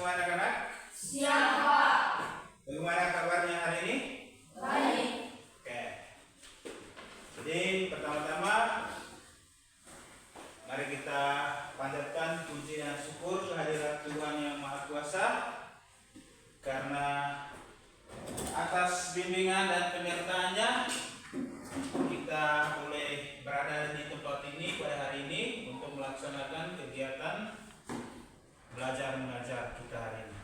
semua anak-anak? Siap, Pak. Bagaimana kabarnya hari ini? Baik. Oke. Jadi pertama-tama mari kita panjatkan puji dan syukur kehadirat Tuhan yang Maha Kuasa karena atas bimbingan dan penyertaannya kita boleh berada di tempat ini pada hari ini untuk melaksanakan kegiatan belajar mengajar kita hari ini.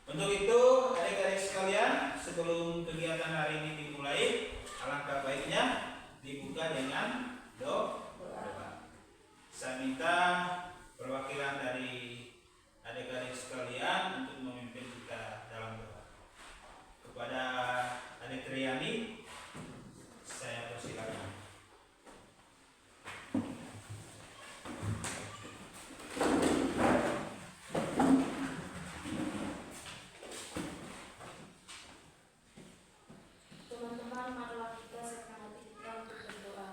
Untuk itu, adik-adik sekalian, sebelum kegiatan hari ini dimulai, alangkah baiknya dibuka dengan doa. Saya minta perwakilan dari adik-adik sekalian untuk memimpin kita dalam doa. Kepada adik Triani, saya persilakan. Teman-teman, marilah kita serahkan hati kita untuk berdoa.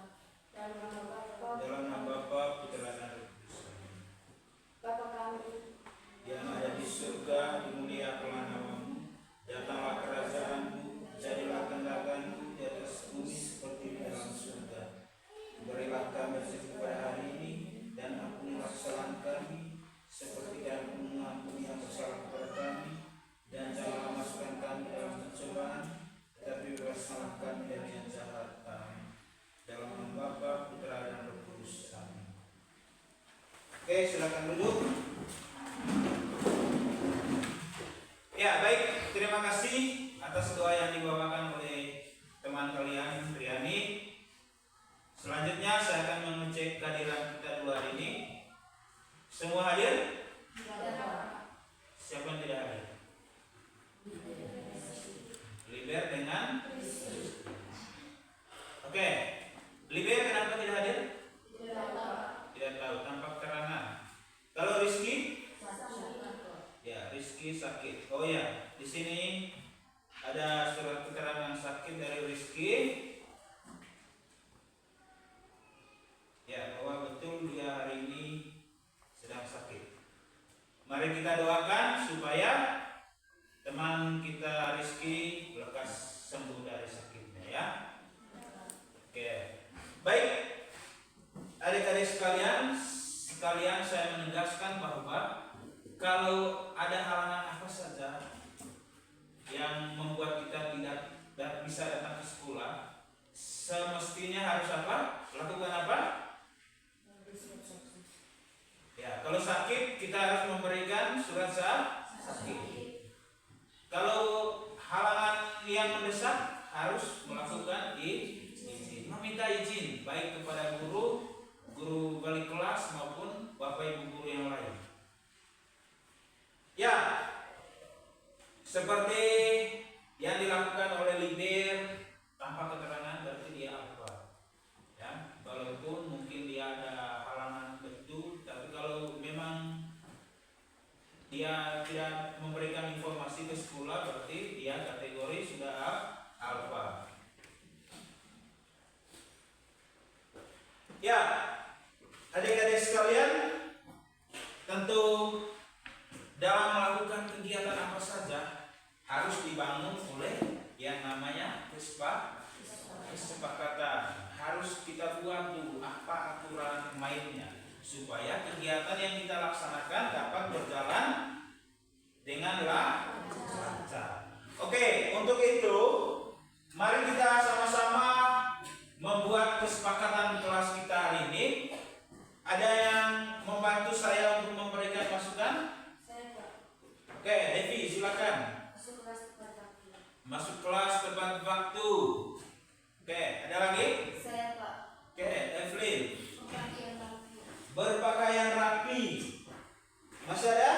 Dalam nama Bapa, Dalam nama Bapa, Putra dan Roh Kudus. Bapa kami Yang ada di surga, dimuliakanlah namamu, datanglah kerajaanmu, jadilah kehendakmu di atas bumi seperti di dalam surga. Berilah kami rezeki pada hari ini, dan ampunilah kesalahan kami, seperti kami mengampuni yang bersalah kepada kami, dan janganlah masukkan kami dalam pencobaan, tetapi bebaskanlah kami dari yang jahat. Amin. Dalam nama Bapa, Putra dan Roh Kudus. Amin. Oke, silakan duduk. Ya, baik. Terima kasih atas doa yang dibawakan oleh teman kalian, Triani. Selanjutnya saya akan mengecek kehadiran kita dua hari ini. Semua hadir? Siapa yang tidak hadir? Liber dengan? Oke. Liber kenapa tidak hadir? Tidak tahu, tampak keterangan. Kalau Rizky? Ya, Rizky sakit. Oh ya, di sini ada surat keterangan sakit dari Rizky. Ya, bahwa betul dia hari ini sedang sakit. Mari kita doakan supaya teman kita Rizky lekas sembuh dari sakitnya ya. Oke. Baik. Adik-adik sekalian saya menegaskan bahwa kalau ada halangan apa saja yang membuat kita tidak bisa datang ke sekolah, semestinya harus apa? Lakukan apa? Ya, kalau sakit kita harus memberikan surat sakit. Kalau halangan yang mendesak harus melakukan izin, meminta izin baik kepada guru wali kelas maupun bapak ibu guru yang lain. Ya, seperti yang dilakukan oleh Liber tanpa keterangan berarti dia apa? Ya, walaupun mungkin dia ada halangan betul, tapi kalau memang dia tidak memberikan informasi ke sekolah berarti dia kategori sudah alfa. Ya, adik-adik sekalian, tentu dalam melakukan kegiatan apa saja harus dibangun oleh yang namanya kesepakatan. Harus kita buat dulu apa aturan mainnya supaya kegiatan yang kita laksanakan dapat berjalan dengan lancar. Oke, untuk itu mari kita sama-sama membuat kesepakatan kelas kita hari ini. Ada yang membantu saya untuk memberikan masukan? Saya, Pak. Oke, Devi silakan. Masuk kelas tepat waktu. Masuk kelas tepat waktu. Oke, ada lagi? Saya, Pak. Oke, Evelyn. Berpakaian rapi. Berpakaian rapi. Masih ada?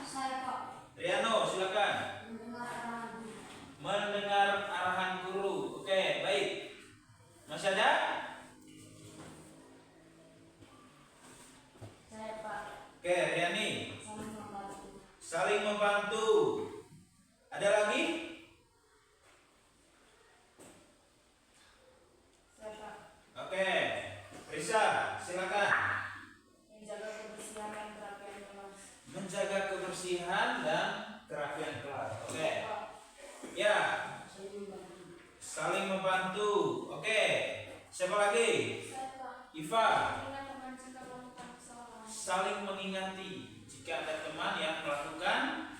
Saya, Pak. Riano, silakan. Mendengar arahan guru. Mendengar arahan guru. Oke, baik. Masih ada? Saya, Pak. Oke, Riani. Saling membantu. Saling membantu. Ada lagi? Saya, Pak. Oke, Risa, silakan. Menjaga kebersihan dan kerapian kelas. Menjaga kebersihan kebersihan dan kerapian kelas. Oke. Ya. Saling membantu. Oke. Siapa lagi? Saya, Pak. Iva. Ingat teman jika melakukan kesalahan. Saling mengingati jika ada teman yang melakukan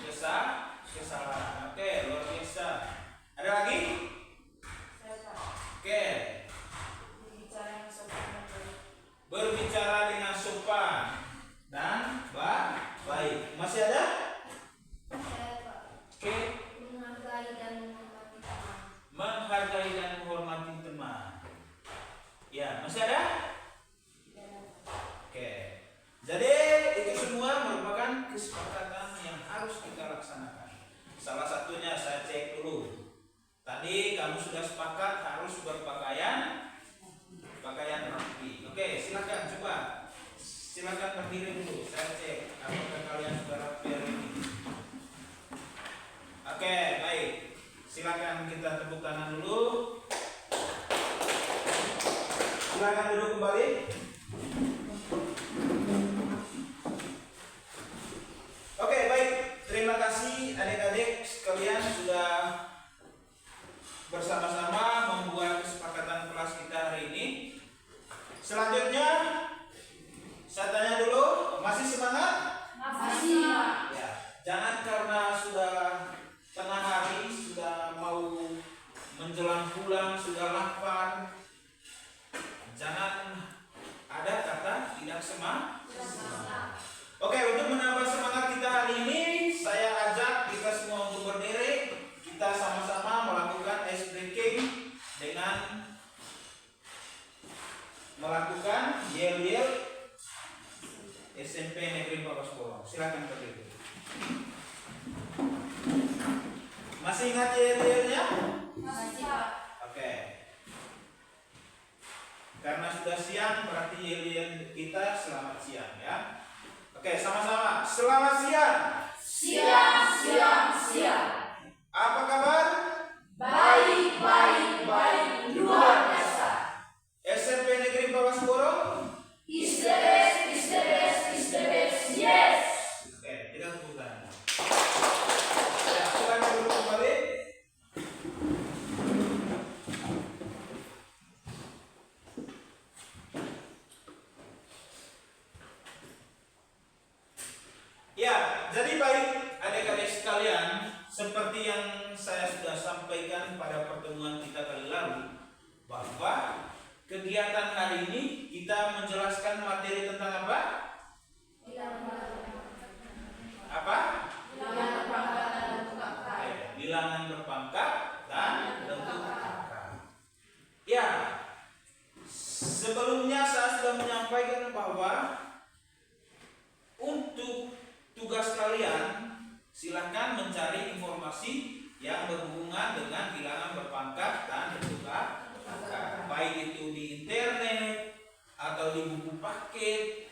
kesalahan. Oke, luar biasa. Ada lagi? Saya, Pak. Oke. Berbicara yang sopan dan baik. Berbicara dengan sopan dan baik. Masih ada? Saya, Pak. Oke. Menghargai dan menghormati teman. Menghargai dan menghormati teman. Ya, masih ada? Oke. Jadi itu semua merupakan kesepakatan yang harus kita laksanakan. Salah satunya saya cek dulu. Tadi kamu sudah sepakat harus berpakaian rapi. Oke, silakan coba. Silakan berdiri dulu. Saya cek apakah kalian sudah rapi hari ini. Oke, baik. Silakan kita tepuk tangan dulu. Silakan duduk kembali. Oke, baik. Terima kasih adik-adik sekalian sudah bersama-sama membuat kesepakatan kelas kita hari ini. Selanjutnya saya tanya dulu, masih semangat? Masih, Pak. Ya, jangan karena sudah tengah hari, sudah mau menjelang pulang, sudah lapar, jangan ada kata tidak semangat. Oke, untuk menambah semangat kita hari ini, saya ajak kita semua untuk berdiri. Kita sama-sama melakukan ice breaking dengan melakukan yel-yel SMP Negeri Palosporo. Silakan berdiri. Masih ingat yel-yelnya? Masih, Pak. Oke. Karena sudah siang berarti yel-yel kita selamat siang ya. Oke, sama-sama. Selamat siang. Siang. Apa kabar? Baik. Luar biasa. SMP Negeri Palosporo? Is the best. Yes. Oke, kita tepuk tangan. Ya, silakan duduk kembali. Ya, jadi baik adik-adik sekalian, seperti yang saya sudah sampaikan pada pertemuan kita kali lalu, bahwa kegiatan hari ini kita menjelaskan materi tentang apa? Apa? Bilangan berpangkat dan bentuk angka. Ya, sebelumnya saya sudah menyampaikan bahwa untuk tugas kalian silakan mencari informasi yang berhubungan dengan bilangan berpangkat dan bentuk angka, baik itu di internet atau di buku paket.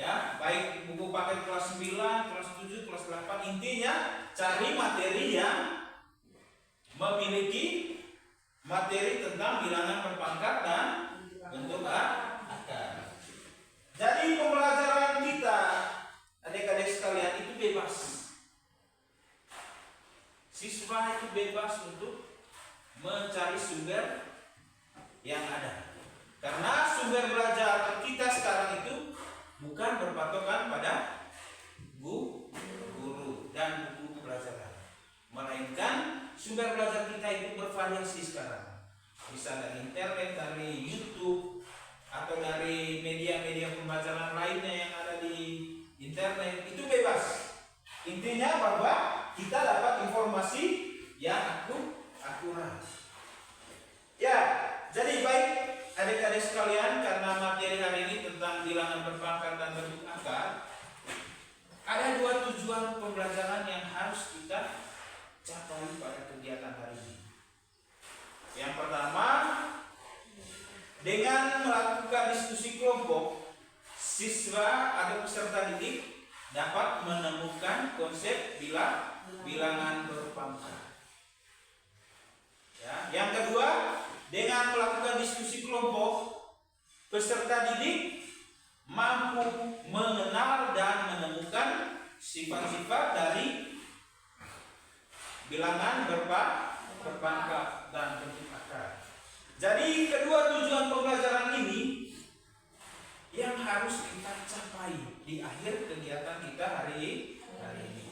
Ya, baik di buku paket kelas 9, kelas 7, kelas 8, intinya cari materi yang memiliki materi tentang bilangan berpangkat dan bentuk angka. Jadi pembelajaran kita adik-adik sekalian itu bebas. Siswa itu bebas untuk mencari sumber yang ada. Karena sumber belajar kita sekarang itu bukan berpatokan pada guru dan buku pelajaran, melainkan sumber belajar kita itu bervariasi sekarang. Bisa dari internet, dari YouTube, atau dari media-media pembelajaran lainnya yang ada di internet, itu bebas. Intinya bahwa kita dapat informasi yang akurat. Ya, jadi baik adik-adik sekalian, karena materi hari ini tentang bilangan berpangkat dan bentuk angka, ada dua tujuan pembelajaran yang harus kita capai pada kegiatan hari ini. Yang pertama, dengan melakukan diskusi kelompok, siswa atau peserta didik dapat menemukan konsep bilangan berpangkat. Ya. Yang kedua, dengan melakukan diskusi kelompok, peserta didik mampu mengenal dan menemukan sifat-sifat dari bilangan berpangkat dan bentuk akar. Jadi kedua tujuan pembelajaran ini yang harus kita capai di akhir kegiatan kita hari ini.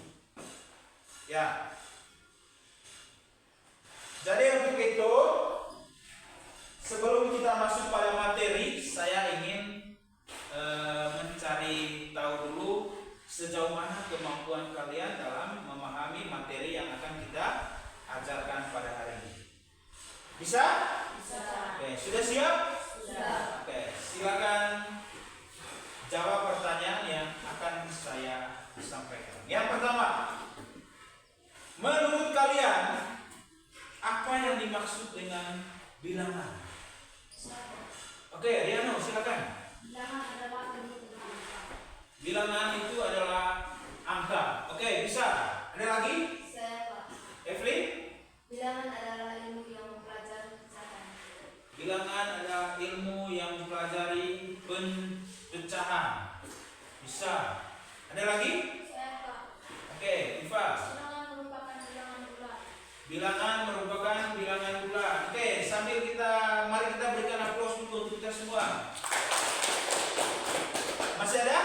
Ya. Jadi untuk itu, sebelum kita masuk pada materi, saya ingin mencari tahu dulu sejauh mana kemampuan kalian dalam memahami materi yang akan kita ajarkan pada hari ini. Bisa? Bisa. Oke, sudah siap? Sudah. Oke, silakan jawab pertanyaan yang akan saya sampaikan. Yang pertama, menurut kalian apa yang dimaksud dengan bilangan? Oke, Riano, silakan. Bilangan adalah ilmu tentang angka. Bilangan itu adalah angka. Oke, bisa. Ada lagi? Saya, Pak. Evelyn? Bilangan adalah ilmu yang mempelajari pecahan. Bilangan adalah ilmu yang mempelajari pecahan. Bisa. Ada lagi? Saya, Pak. Oke, Iva. Bilangan merupakan bilangan bulat. Bilangan merupakan bilangan bulat. Oke, sambil mari kita berikan aplaus dulu untuk kita semua. Masih ada?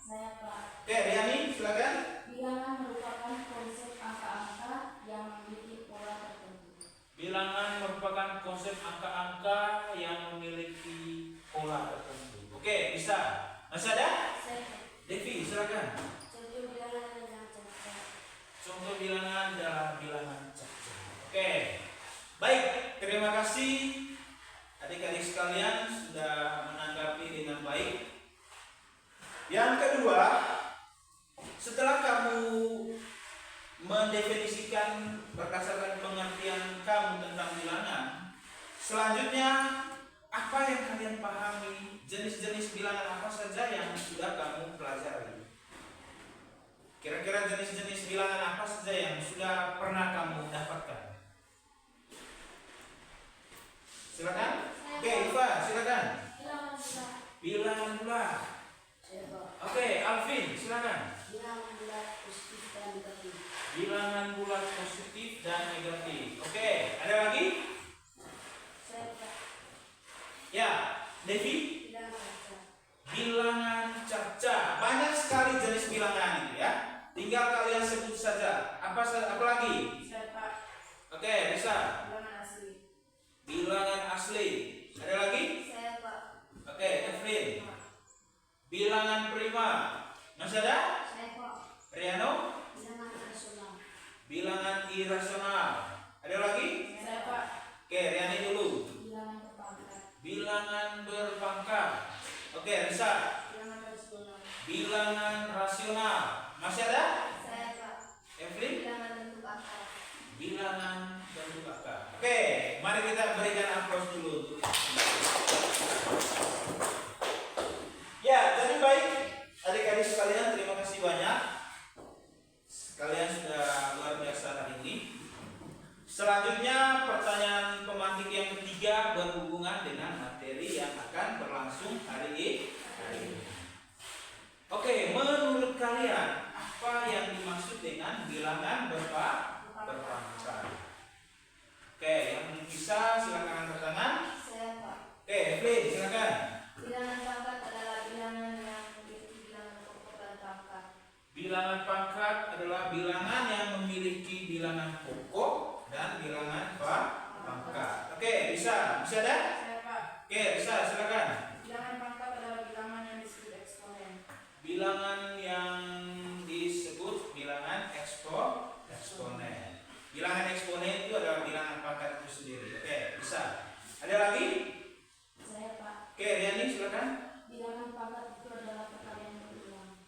Saya, Pak. Oke, Riani, silakan. Bilangan merupakan konsep angka-angka yang memiliki pola tertentu. Bilangan merupakan konsep angka-angka yang memiliki pola tertentu. Oke, bisa. Masih ada? Saya, Pak. Devi, silakan. Contoh bilangan adalah cacat. Contoh bilangan adalah bilangan cacat. Oke. Baik, terima kasih adik-adik sekalian sudah menanggapi dengan baik. Yang kedua, setelah kamu mendefinisikan berdasarkan pengertian kamu tentang bilangan, selanjutnya apa yang kalian pahami, jenis-jenis bilangan apa saja yang sudah kamu pelajari? Kira-kira jenis-jenis bilangan apa saja yang sudah pernah kamu dapatkan? Silakan. Oke, Iva, silakan. Bilangan bulat. Bilangan bulat. Saya, Pak. Oke, Alvin, silakan. Bilangan bulat positif dan negatif. Bilangan bulat positif dan negatif. Oke, ada lagi? Saya, Pak. Ya, Devi. Bilangan cacat. Bilangan caca. Banyak sekali jenis bilangan itu ya. Tinggal kalian sebut saja. Apa lagi? Saya, Pak. Oke, bisa. Bilangan asli. Bilangan asli. Ada lagi? Saya, Pak. Oke, Evelyn. Bilangan prima. Masih ada? Saya, Pak. Riano? Bilangan rasional. Bilangan irasional. Ada lagi? Saya, Pak. Oke, Riani dulu. Bilangan berpangkat. Bilangan berpangkat. Oke, Risa. Bilangan rasional. Bilangan rasional. Masih ada? Saya, Pak. Evelyn? Bilangan bentuk akar. Bilangan bentuk akar. Oke, mari kita berikan aplaus dulu untuk. Ya, jadi baik adik-adik sekalian, terima kasih banyak. Kalian sudah luar biasa hari ini. Selanjutnya pertanyaan pemantik yang ketiga berhubungan dengan materi yang akan berlangsung hari ini. Oke, menurut kalian apa yang dimaksud dengan bilangan berpangkat? Oke, yang bisa silakan angkat tangan. Saya, Pak. Oke, Evelyn silakan. Bilangan pangkat adalah bilangan yang memiliki bilangan pokok dan pangkat. Bilangan pangkat adalah bilangan yang memiliki bilangan pokok dan bilangan pangkat. Oke, bisa. Masih ada? Saya, Pak. Oke, bisa silakan. Bilangan pangkat adalah bilangan yang disebut eksponen. Bilangan yang disebut bilangan eksponen. Bilangan eksponen itu adalah bilangan pangkat itu sendiri. Oke, bisa. Ada lagi? Saya, Pak. Oke, Riani silakan. Bilangan pangkat itu adalah perkalian berulang.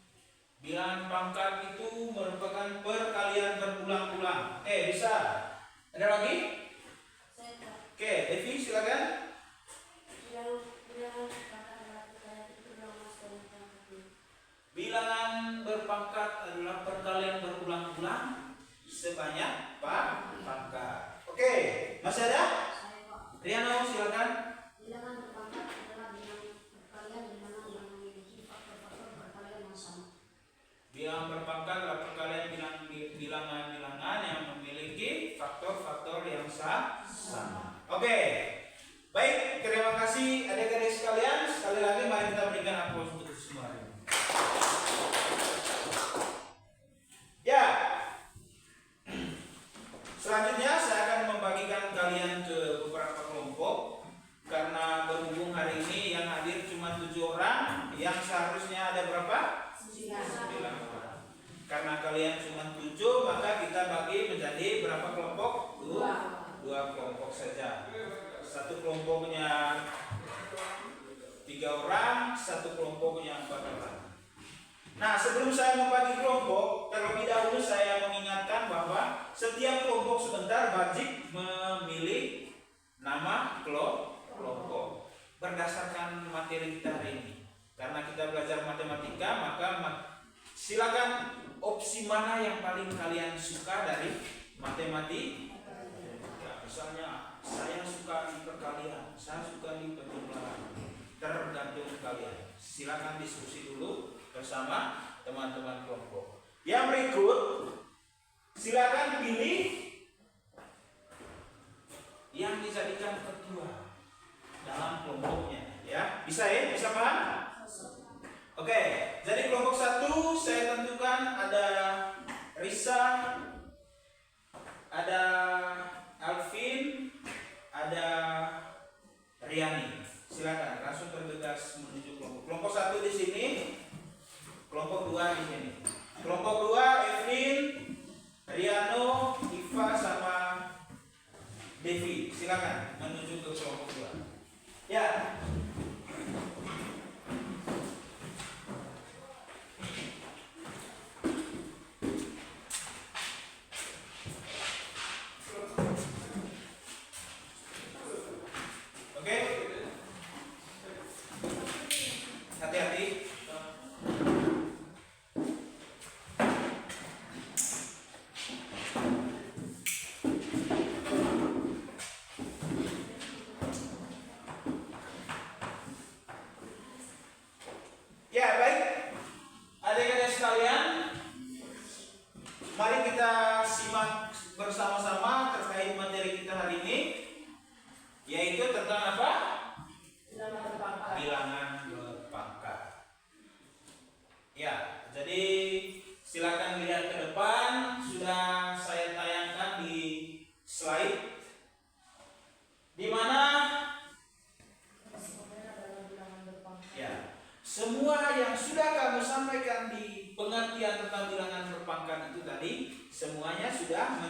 Bilangan pangkat itu merupakan perkalian berulang-ulang. Oke, bisa. Ada lagi? Saya, Pak. Oke, Devi silakan. Bilangan pangkat adalah perkalian berulang dan pangkat. Bilangan berpangkat adalah perkalian berulang-ulang sebanyak pangkat. Oke, masih ada? Saya, Pak. Riano silakan. Bilangan berpangkat adalah bilangan perkalian di mana yang memiliki faktor-faktor perkalian yang sama. Bilangan berpangkat adalah kalian cuma 7, maka kita bagi menjadi berapa kelompok? Dua kelompok saja. Satu kelompoknya 3 orang, satu kelompoknya 4 orang. Nah, sebelum saya membagi kelompok, terlebih dahulu saya mengingatkan bahwa setiap kelompok sebentar wajib memilih nama kelompok berdasarkan materi kita hari ini. Karena kita belajar matematika, maka silakan opsi mana yang paling kalian suka dari matematika. Ya, misalnya saya suka di perkalian, saya suka di penjumlahan. Tergantung kalian. Silakan diskusi dulu bersama teman-teman kelompok. Yang berikut, silakan pilih yang dijadikan ketua dalam kelompoknya. Ya, bisa ya? Bisa paham? Oke, jadi kelompok 1 saya tentukan ada Risa, ada Alvin, ada Riani. Silakan langsung tergegas menuju kelompok. Kelompok 1 di sini, kelompok 2 di sini. Kelompok 2 Evelyn, Riano, Iva sama Devi. Silakan menuju ke kelompok 2. Ya. Oke. Hati-hati. Ya, baik. Adik-adik sekalian, mari kita simak bersama-sama terkait materi kita hari ini, yaitu tentang apa? Bilangan berpangkat. Ya, jadi silakan lihat ke depan, sudah saya tayangkan di slide, di mana ya, semua yang sudah kamu sampaikan di pengertian tentang bilangan berpangkat itu tadi, semuanya sudah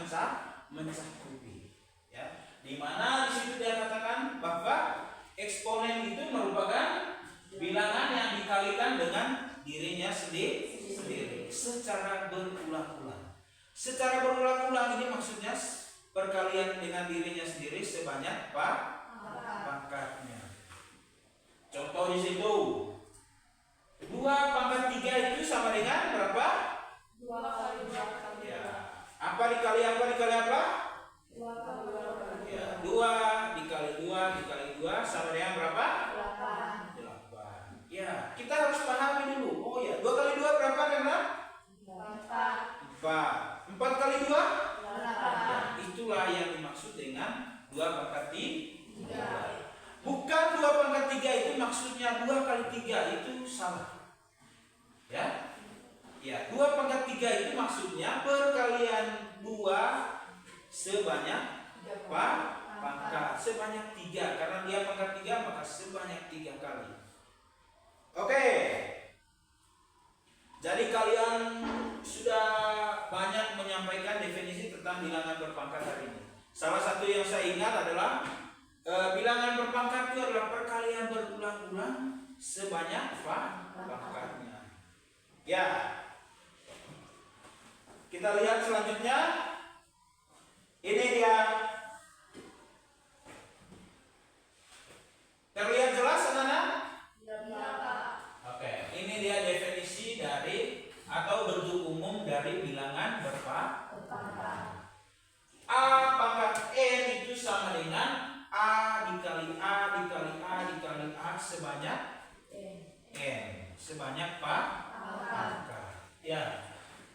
mencakupi. Ya, di mana di situ dia katakan bahwa eksponen itu merupakan bilangan yang dikalikan dengan dirinya sendiri secara berulang-ulang. Secara berulang-ulang ini maksudnya perkalian dengan dirinya sendiri sebanyak pangkatnya. Contoh di situ, 2 pangkat 3 itu sama dengan berapa? 2 kali 2 kali 2. Ya. Apa dikali apa dikali apa? 2 kali 2 kali 2. Ya, 2 dikali 2 dikali 2 sama dengan berapa? 8. Ya, kita harus pahami dulu. Oh ya, 2 kali 2 berapa karena? 4. 4 kali 2? 8. Ya, itulah yang dimaksud dengan 2 pangkat 3. Bukan 2 pangkat 3 itu maksudnya 2 kali 3 itu salah. Ya. Ya, 2 pangkat 3 itu maksudnya perkalian 2 sebanyak pangkat sebanyak 3, karena dia pangkat 3 maka sebanyak 3 kali. Oke. Jadi kalian sudah banyak menyampaikan definisi tentang bilangan berpangkat hari ini. Salah satu yang saya ingat adalah bilangan berpangkat itu adalah perkalian berulang-ulang sebanyak pangkatnya. Ya. Kita lihat selanjutnya. Ini dia. Terlihat jelas, anak-anak? Oke, ini dia definisi dari atau bentuk umum dari bilangan berpangkat. A pangkat n itu sama dengan A dikali A dikali A dikali A sebanyak n, sebanyak pangkat. Ya,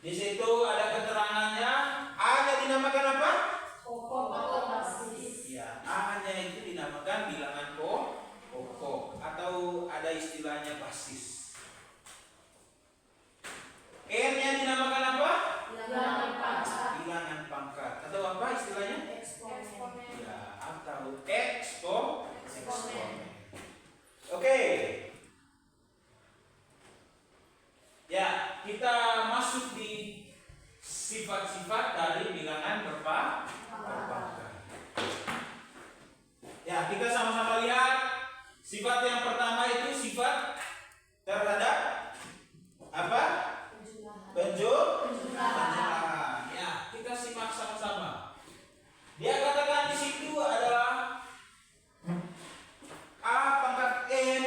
di situ ada keterangannya. A-nya dinamakan apa? Pokok atau basis. Ya, A-nya itu dinamakan bilangan pokok atau ada istilahnya basis. N-nya dinamakan apa? Bilangan pangkat. Bilangan pangkat atau apa istilahnya? Eksponen. Ya, atau eksponen. Oke. Ya, kita masuk di sifat-sifat dari bilangan berpangkat. Ya, kita sama-sama lihat. Sifat yang pertama itu sifat terhadap apa? Penjumlahan. Ya, kita simak sama-sama. Dia katakan di situ adalah A pangkat N,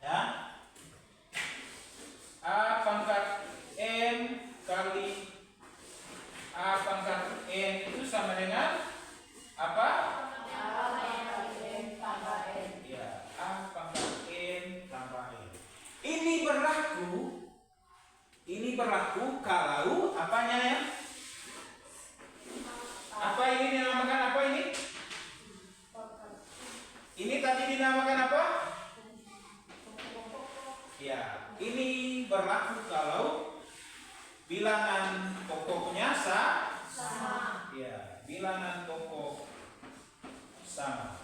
ya, A pangkat N kali A pangkat N itu sama dengan apa? Ya, A pangkat N tambah N. Ini berlaku kalau apanya ya? Apa ini dinamakan apa ini? Ini tadi dinamakan apa? Ya, ini berlaku kalau bilangan pokoknya sama. Ya, bilangan pokok sama.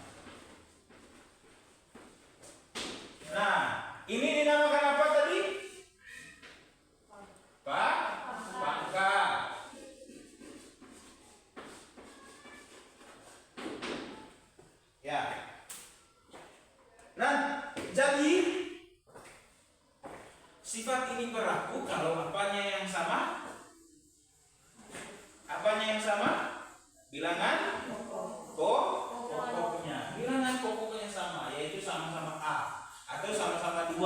Nah, ini dinamakan apa tadi? Pangkat. Ya. Nah, jadi sifat ini berlaku kalau apanya yang sama? Apanya yang sama? Bilangan pokoknya. Bilangan pokoknya sama, yaitu sama-sama A, atau sama-sama 2,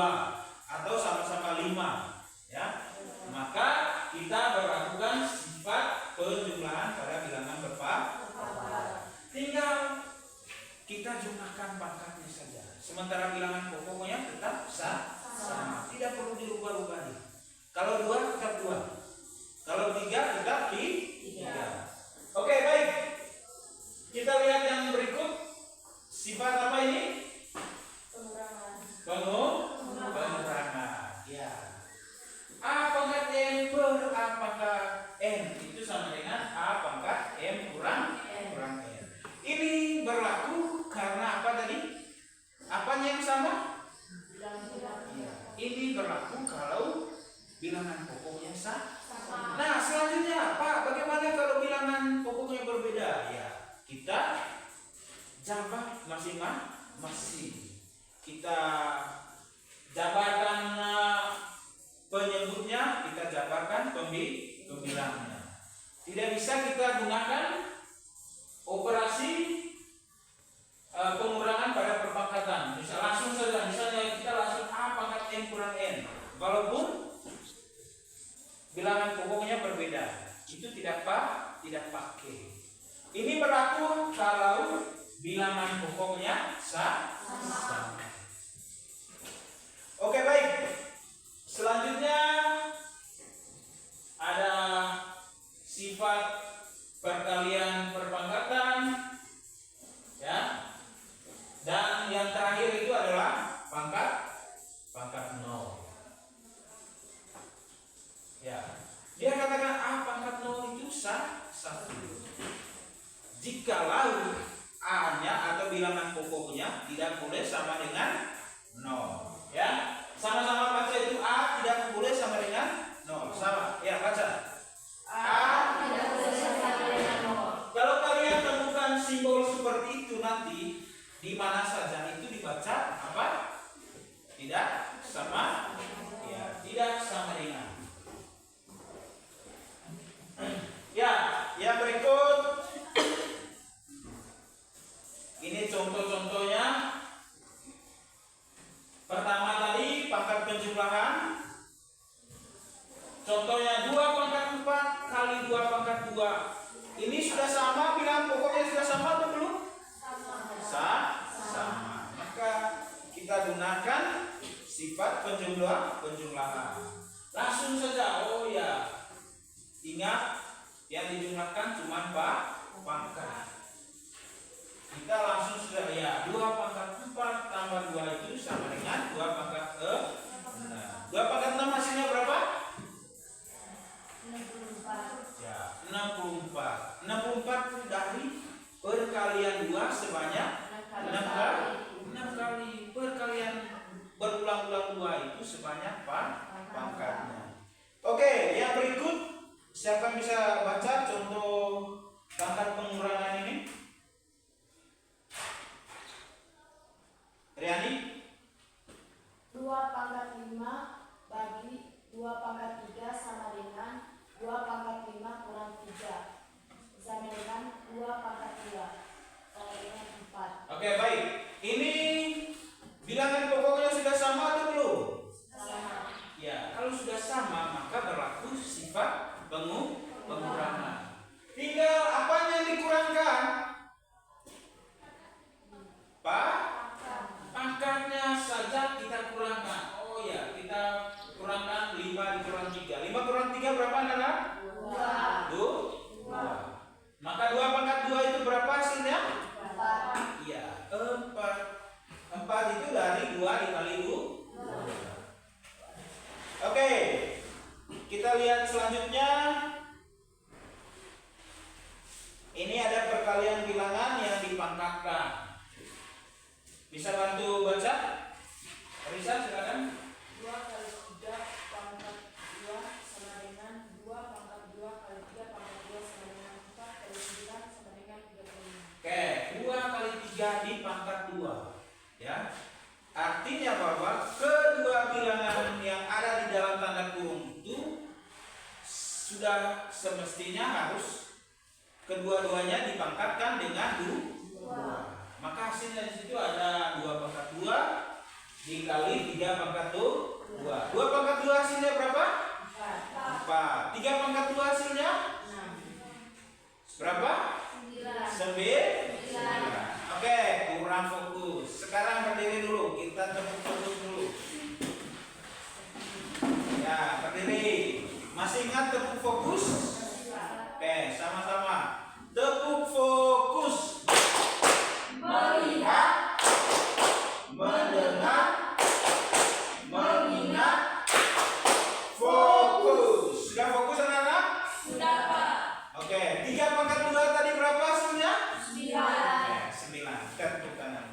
atau sama-sama 5, ya. Maka kita berlakukan sifat penjumlahan pada bilangan berpangkat. Tinggal kita jumlahkan pangkatnya saja. Sementara bilangan pokoknya tetap sama. Tidak perlu dirubah-ubah. Kalau 2 tetap 2. Kalau 3 tetap 3. Oke, baik. Kita lihat yang berikut. Sifat apa ini? Pengurangan. Ya. A pangkat M per A pangkat N itu sama dengan A pangkat M kurang N. Ini berlaku karena apa tadi? Apanya yang sama? Ya. Ini berlaku kalau bilangan pokoknya sama. Nah, selanjutnya, Pak, bagaimana kalau bilangan pokoknya berbeda? Ya, kita jabat masing-masing. Kita jabarkan penyebutnya, kita jabarkan pembilangnya. Tidak bisa kita gunakan operasi pengurangan pada perpangkatan. Bisa langsung saja, misalnya kita langsung A pangkat N kurang N. Walaupun bilangan pokoknya berbeda, itu tidak pakai. Ini berlaku kalau bilangan pokoknya sama. Oke, baik. Selanjutnya ada sifat perkalian perpangkatan, ya. Dan yang terakhir itu adalah pangkat 0. Ya. Dia katakan A pangkat 0 itu 1. Jikalau A-nya atau bilangan pokoknya tidak boleh sama dengan 0. Ya. Sama-sama baca itu A tidak boleh sama dengan 0. Sama. Ya, baca. A tidak boleh sama dengan 0. Kalau kalian temukan simbol seperti itu nanti di mana saja itu dibaca apa? Tidak sama. Ya, tidak sama dengan. Ya, yang berikut ini contoh-contohnya. Pertama tadi pangkat penjumlahan. Contohnya 2 pangkat 4 kali 2 pangkat 2. Ini sudah sama, bilangan pokoknya sudah sama atau belum? Sama. Maka kita gunakan sifat penjumlahan. Langsung saja. Oh ya, ingat yang dijumlahkan cuma pangkat. Kita langsung sudah ya, 2 pangkat 4 tambah 2 itu sama dengan 2 pangkat 6. 2 pangkat 6 hasilnya berapa? 64. Ya, 64. 64 dari perkalian 2 sebanyak 6 kali. Perkalian berulang-ulang 2 itu sebanyak pangkatnya. Oke, sudah sama, maka berlaku sifat pengurangan. Tinggal apanya yang dikurangkan? Pangkatnya saja kita kurangkan. Oh ya, kita kurangkan 5 dikurang 3. 5 kurang 3 berapa, anak? 2. Maka 2 pangkat 2 itu berapa hasilnya? 4. Iya, 4. 4 itu dari 2 dikali 2. Oke, kita lihat selanjutnya. Ini ada perkalian bilangan yang dipangkatkan. Bisa bantu baca? Risa, silakan. 2 kali 3 pangkat 2 sama dengan 2 pangkat 2 kali 3 pangkat 2 sama dengan 4 kali 9 sama dengan 35. Oke, 2 kali 3 di pangkat 2. Ya. Artinya bahwa kedua bilangan yang ada di dalam tanda kurung itu sudah semestinya harus kedua-duanya dipangkatkan dengan 2. Maka hasilnya di situ ada 2 pangkat 2 dikali 3 pangkat 2. 2 pangkat 2 hasilnya berapa? 4. 3 pangkat 2 hasilnya? 6. Berapa? 9. Oke, kurang fokus. Sekarang berdiri dulu, kita tepuk fokus dulu. Ya, berdiri. Masih ingat tepuk fokus? Oke, sama-sama. Tepuk fokus. Melihat, mendengar, mengingat, fokus. Sudah fokus anak-anak? Sudah, Pak. Oke, 3 pangkat 2 tadi berapa hasilnya? 9. 9. Tepuk tangan.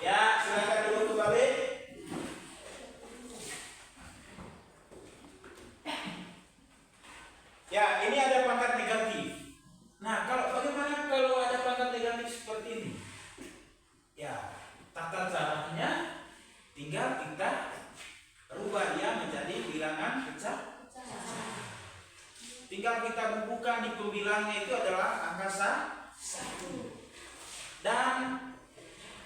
Ya, silakan dulu kembali. Ya, ini ada pangkat negatif. Nah, bagaimana kalau ada pangkat negatif seperti ini? Ya, tata caranya tinggal kita rubah dia menjadi bilangan pecah. Tinggal kita bubuhkan di pembilangnya itu adalah angka 1. Dan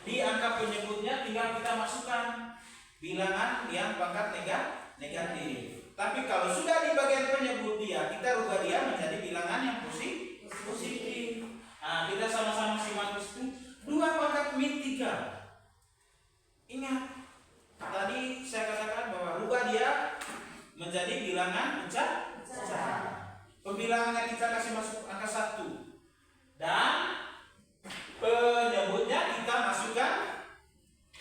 di angka penyebutnya tinggal kita masukkan bilangan yang pangkat negatif. Tapi kalau sudah di bagian penyebut dia, kita rubah dia menjadi bilangan yang positif. Nah, kita sama-sama simak itu 2 pangkat min 3. Ingat, tadi saya katakan bahwa rubah dia menjadi bilangan pecah. Pembilangannya kita kasih masuk angka 1. Dan penyebutnya kita masukkan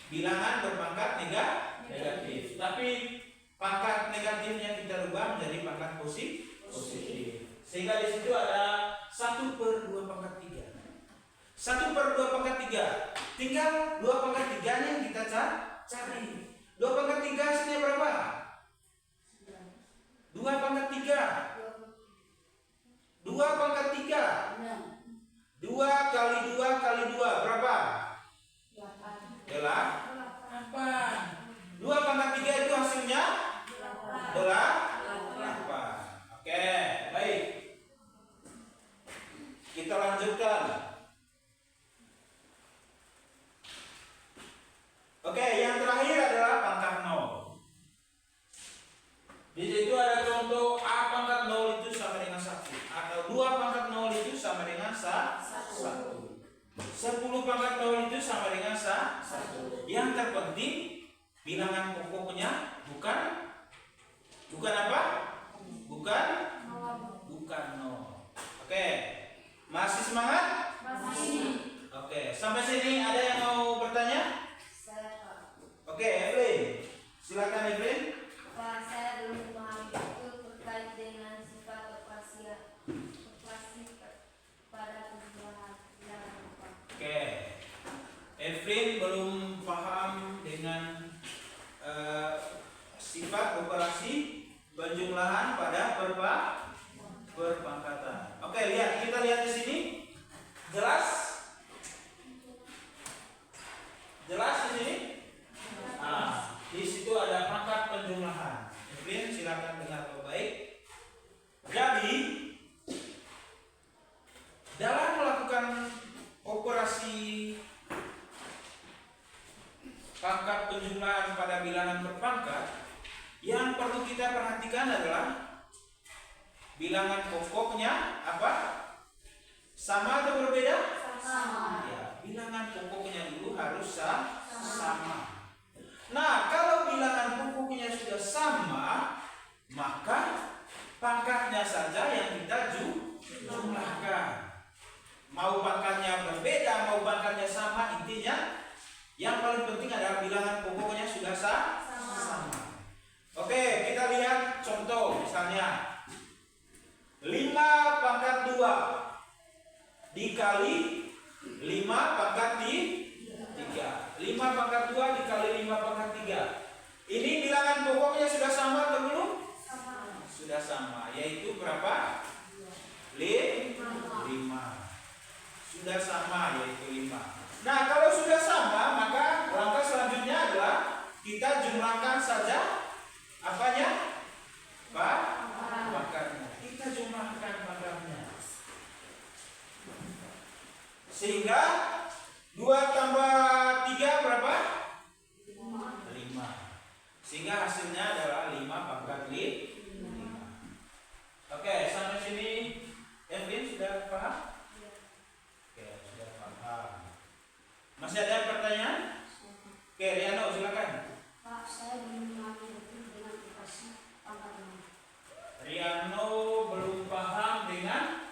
bilangan berpangkat negatif. Tapi pangkat negatifnya kita rubah menjadi pangkat positif. Sehingga di situ ada 1/2 pangkat 3. 1/2 pangkat 3. Tinggal 2 pangkat 3 yang kita cari. 2 pangkat 3 hasilnya berapa? 2 pangkat 3. 2 pangkat 3. 2 kali 2 kali 2 berapa? 8. 2 pangkat 3 itu hasilnya 8. Oke, baik. Kita lanjutkan. Oke, yang terakhir adalah pangkat 0. Di situ ada contoh A pangkat 0 itu sama dengan 1, atau 2 pangkat 0 itu sama dengan 1. 10 pangkat 0 itu sama dengan 1. Yang terpenting bilangan pokoknya bukan apa? Bukan 0. Oke. Masih semangat? Masih. Oke, sampai sini ada yang mau bertanya? Saya, Pak. Oke, Evelyn. Silakan Evelyn. Pak, saya belum memahami betul terkait dengan sifat operasi pada pembuahan bilangan, Pak. Oke. Evelyn belum paham dengan sifat operasi penjumlahan pada perpangkatan. Oke, kita lihat di sini. Jelas? Jelas di sini? Nah, di situ ada pangkat penjumlahan. Evelyn, silakan dengar baik. Jadi, dalam melakukan operasi pangkat penjumlahan pada bilangan berpangkat, yang perlu kita perhatikan adalah bilangan pokoknya apa? Sama atau berbeda? Sama. Ya, bilangan pokoknya dulu harus sama. Nah, kalau bilangan pokoknya sudah sama, maka pangkatnya saja yang kita jumlahkan. Mau pangkatnya berbeda, mau pangkatnya sama, intinya yang paling penting adalah bilangan pokoknya sudah sama. Oke, kita lihat contoh misalnya 5 pangkat 2 dikali 5 pangkat 3. 5 pangkat 2 dikali 5 pangkat 3. Ini bilangan pokoknya sudah sama atau belum? Sudah sama, yaitu berapa? 5. Sudah sama, yaitu 5. Nah, kalau sudah sama, maka langkah selanjutnya adalah kita jumlahkan saja apanya? Pangkatnya. Kita jumlahkan pangkatnya. Sehingga 2 tambah 3 berapa? 5. Sehingga hasilnya adalah 5 pangkat 5. Oke, sampai sini Evelyn sudah paham? Oke, sudah paham. Masih ada pertanyaan? Oke, Riano silakan. Pak, saya belum mengerti dengan operasi pangkat 0. Riano belum paham dengan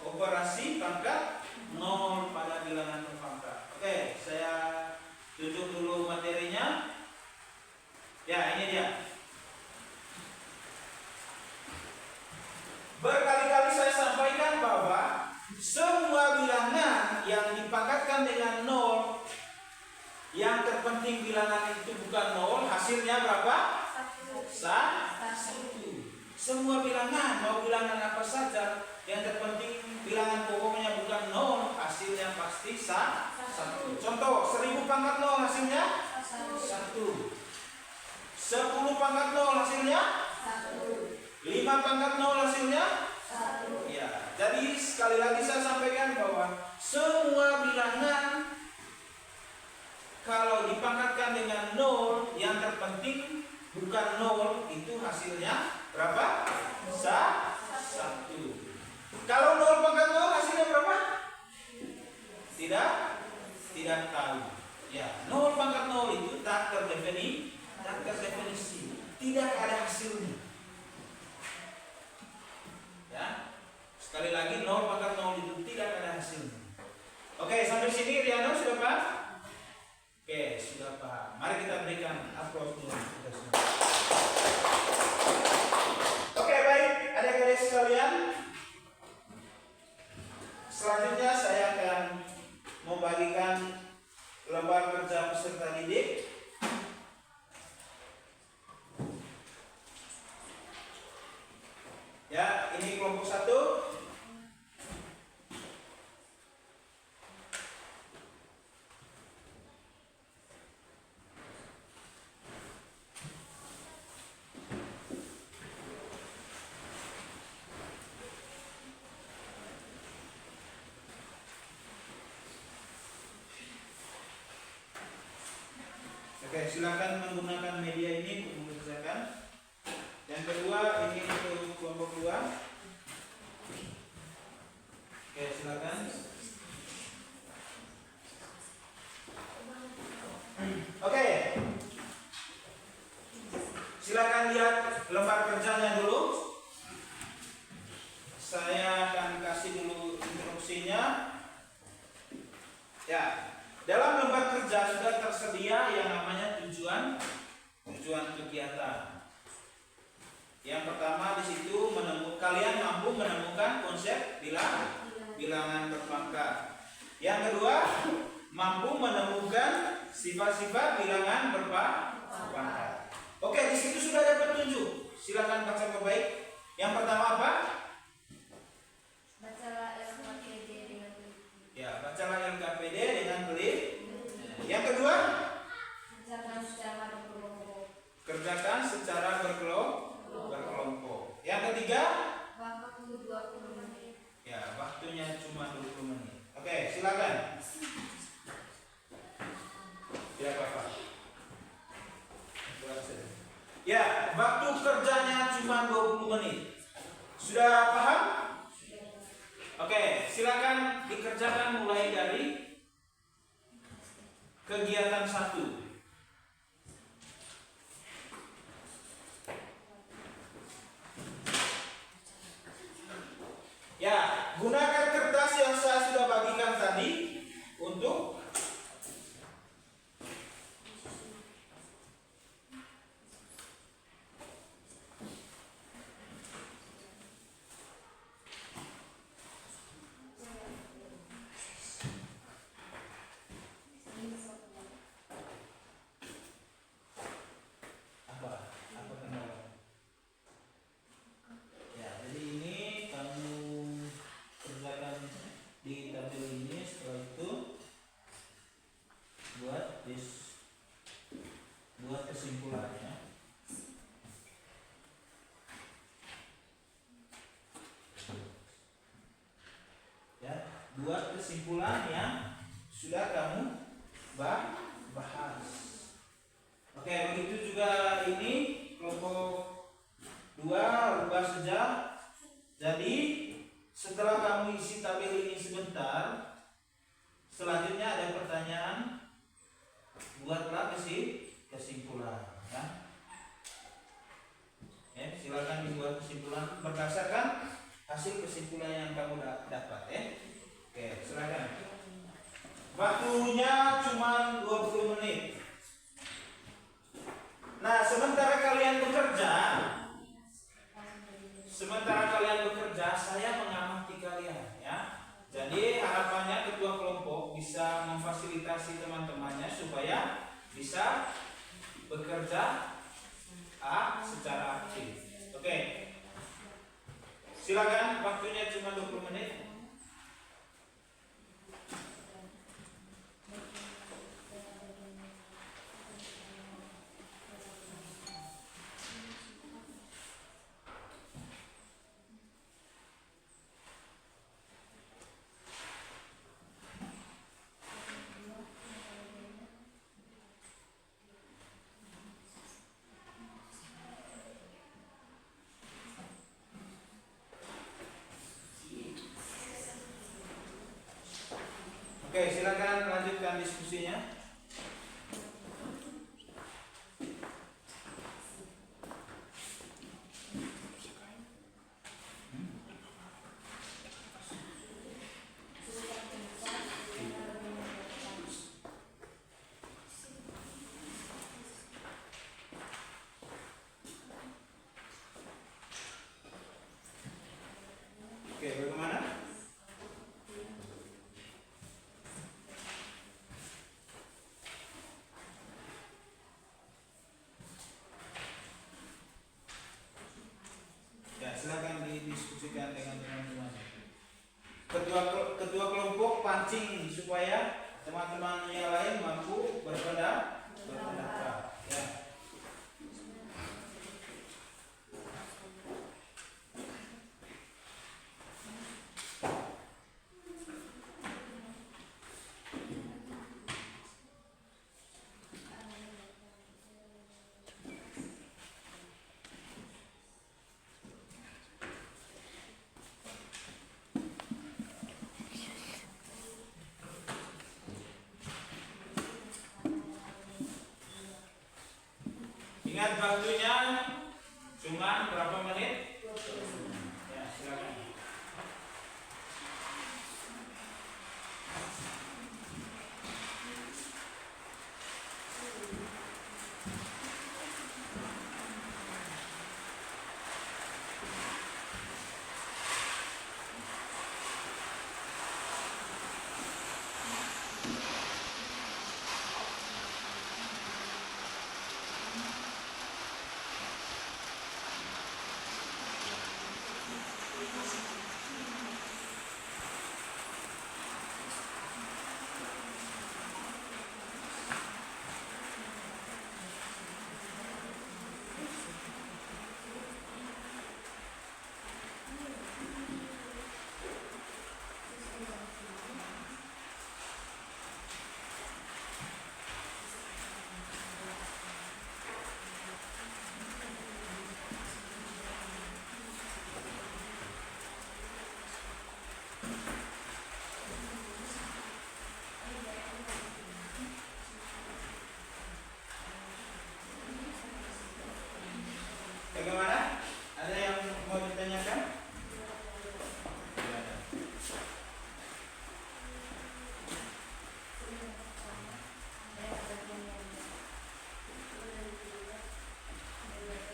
operasi pangkat 0 pada bilangan berpangkat. Oke, saya tunjuk dulu materinya. Ya, ini dia. Berkali-kali saya sampaikan bahwa semua bilangan yang dipangkatkan dengan 0, yang terpenting bilangan itu bukan 0, hasilnya berapa? 1. Semua bilangan, mau bilangan apa saja, yang terpenting bilangan pokoknya bukan 0, hasilnya pasti 1. Contoh, 1000 pangkat 0 hasilnya 1. 10 pangkat 0 hasilnya 5 pangkat 0 hasilnya 1. Ya, jadi sekali lagi saya sampaikan bahwa semua bilangan kalau dipangkatkan dengan 0, yang terpenting bukan 0, itu hasilnya berapa? 1. Kalau 0 pangkat 0 hasilnya berapa? Tidak tahu. Ya, 0 pangkat 0 itu tak terdefinisi, tidak ada hasilnya. Ya, sekali lagi 0 pangkat 0 itu tidak ada hasilnya. Oke, sampai sini Riano sudah paham? Oke, sudah paham. Mari kita berikan aplaus dulu. Oke, baik, adik-adik sekalian. Selanjutnya saya akan membagikan lembar kerja peserta didik. Ya, ini kelompok 1. Oke, silakan menggunakan media ini untuk mengerjakan. Yang kedua, ini untuk kelompok 2. Oke, silakan. Oke. Silakan lihat lembar kerjanya dulu. Saya akan kasih dulu instruksinya. Ya. Dalam lembar kerja sudah tersedia yang namanya tujuan kegiatan. Yang pertama di situ kalian mampu menemukan konsep bilangan berpangkat. Yang kedua, mampu menemukan sifat-sifat bilangan berpangkat. Oke, di situ sudah ada petunjuk. Silakan baca baik. Yang pertama apa? Bacalah LKPD dengan teliti. Ya, bacalah LKPD dengan teliti. Yang kedua, Kerjakan secara berkelompok. kerjakan secara berkelompok. Yang ketiga, Waktu 20 menit. ya, waktunya cuma 20 menit. Oke, silakan. Tidak apa-apa. Ya, waktu kerjanya cuma 20 menit. Sudah paham? Oke, silakan dikerjakan mulai dari kegiatan 1. Ya, gunakan kertas yang saya sudah bagikan tadi untuk apa kendala? Ya, jadi ini kamu kerjakan di tabel ini, setelah itu buat kesimpulannya. Ya, buat kesimpulan yang sudah kamu bahas. Oke, begitu juga ini kelompok 2 rubah saja. Jadi setelah kamu isi tabel ini sebentar, selanjutnya ada pertanyaan, buatlah kesimpulan. Ya. Silakan dibuat kesimpulan berdasarkan hasil kesimpulan yang kamu dapat. Oke, silakan. Waktunya cuma 20 menit. Nah, sementara kalian bekerja, saya mengamati kalian, ya. Jadi harapannya ketua kelompok bisa memfasilitasi teman-temannya supaya bisa bekerja secara aktif. Oke. Silakan, waktunya cuma 20 menit. Oke, silakan lanjutkan diskusinya. Oke, bagaimana? Ya, silakan didiskusikan dengan teman-teman. Ketua kelompok pancing supaya teman-teman yang lain mampu berpendapat. Ya. Ingat waktunya cuma berapa menit? Ya, silakan.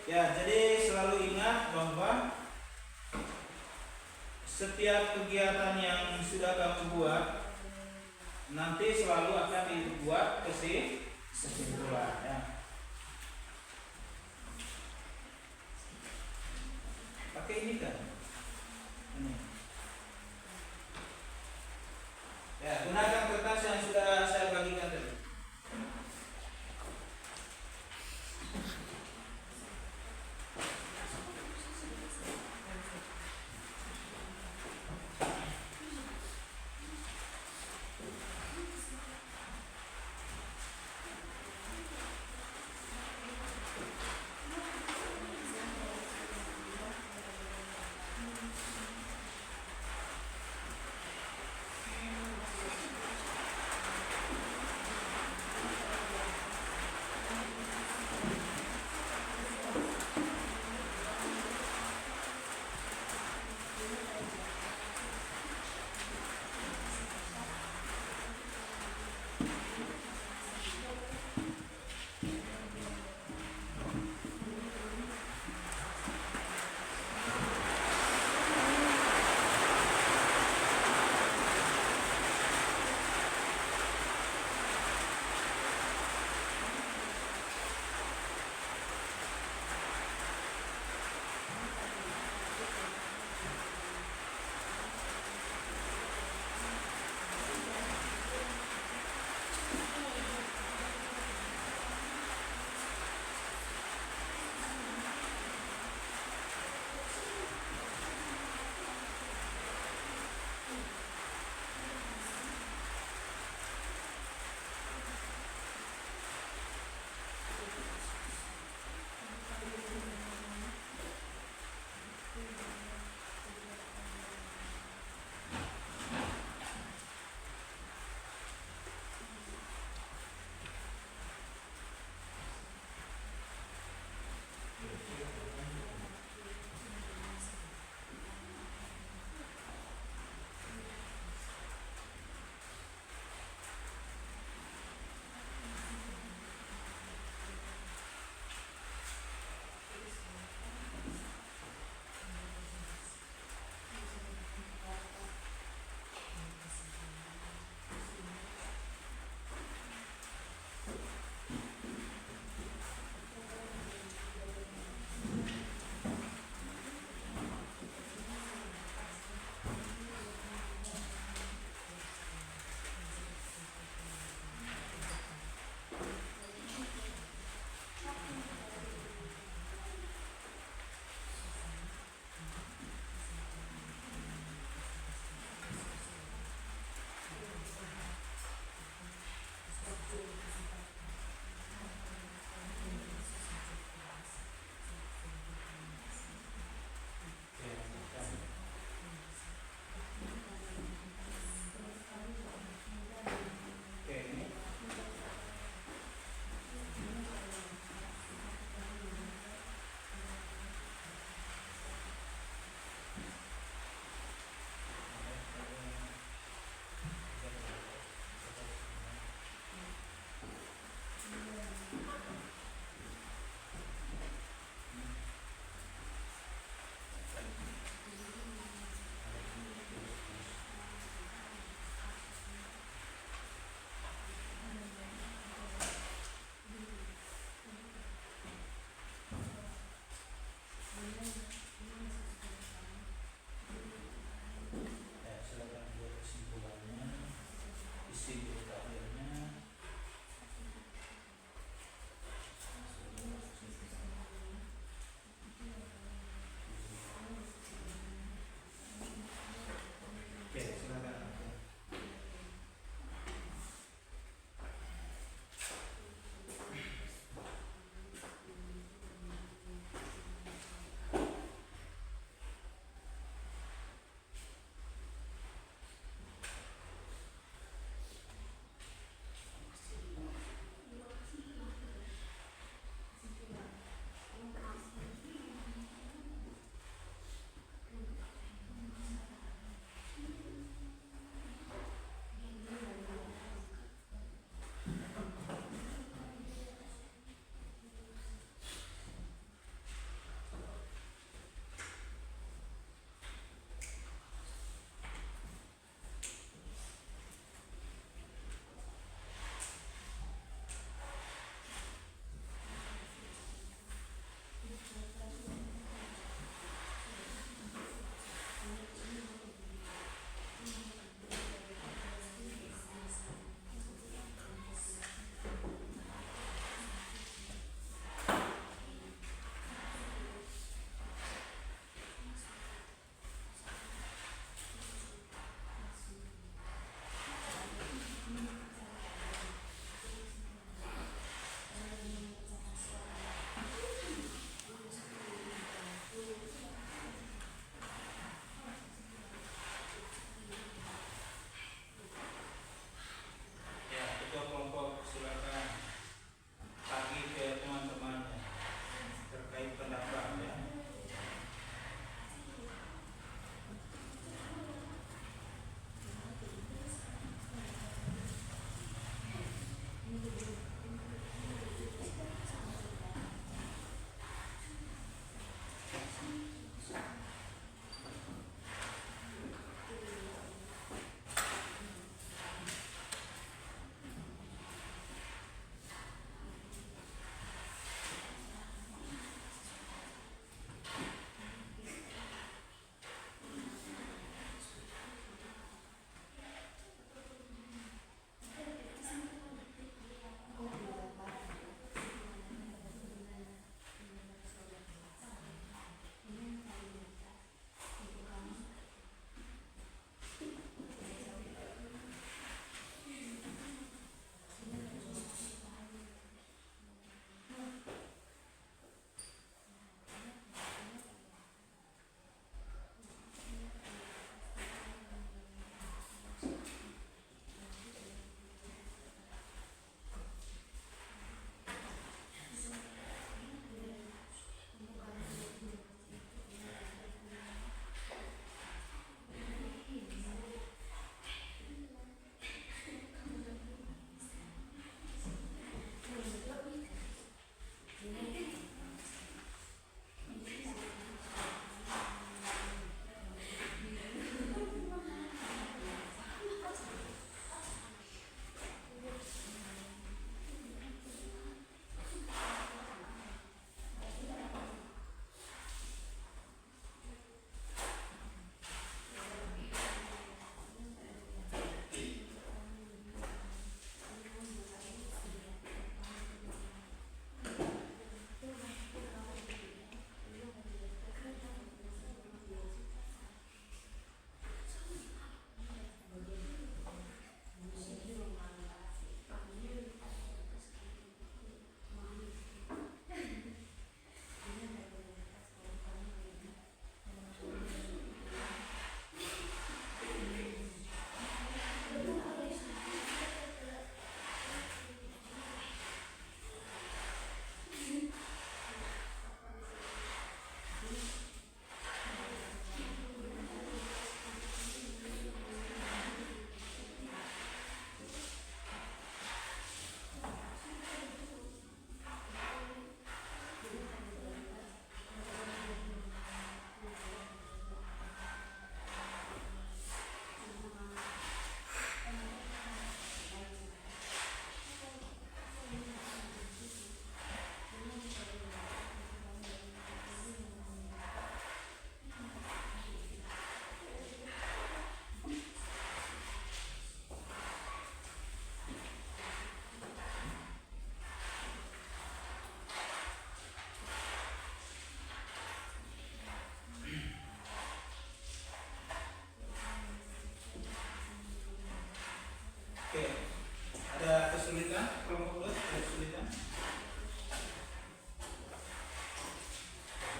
Ya, jadi selalu ingat bahwa setiap kegiatan yang sudah kamu buat nanti selalu akan dibuat kesimpulan. Ya. Pakai ini kan? Ini. Ya, gunakan kertas yang sudah saya bagikan tadi.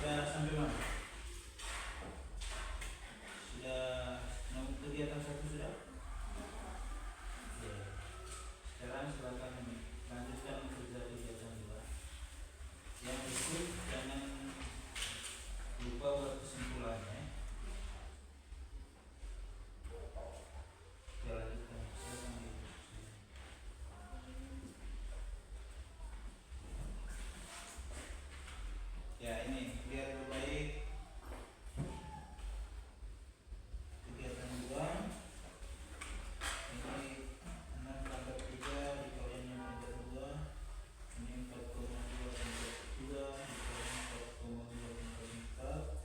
Sudah sampai mana? Sudah nomor kegiatan 1 sudah? Ya. Sekarang silakan lanjutkan kerja kegiatan 2. Yang itu jangan lupa buat kesimpulannya. Ya, lanjutkan. Silakan. Ya, ini lihat baik kegiatan 2. Ini 6,3 dikalikan yang pangkat 2. Ini 4,2 pangkat 2 dikali 4,2 pangkat 4.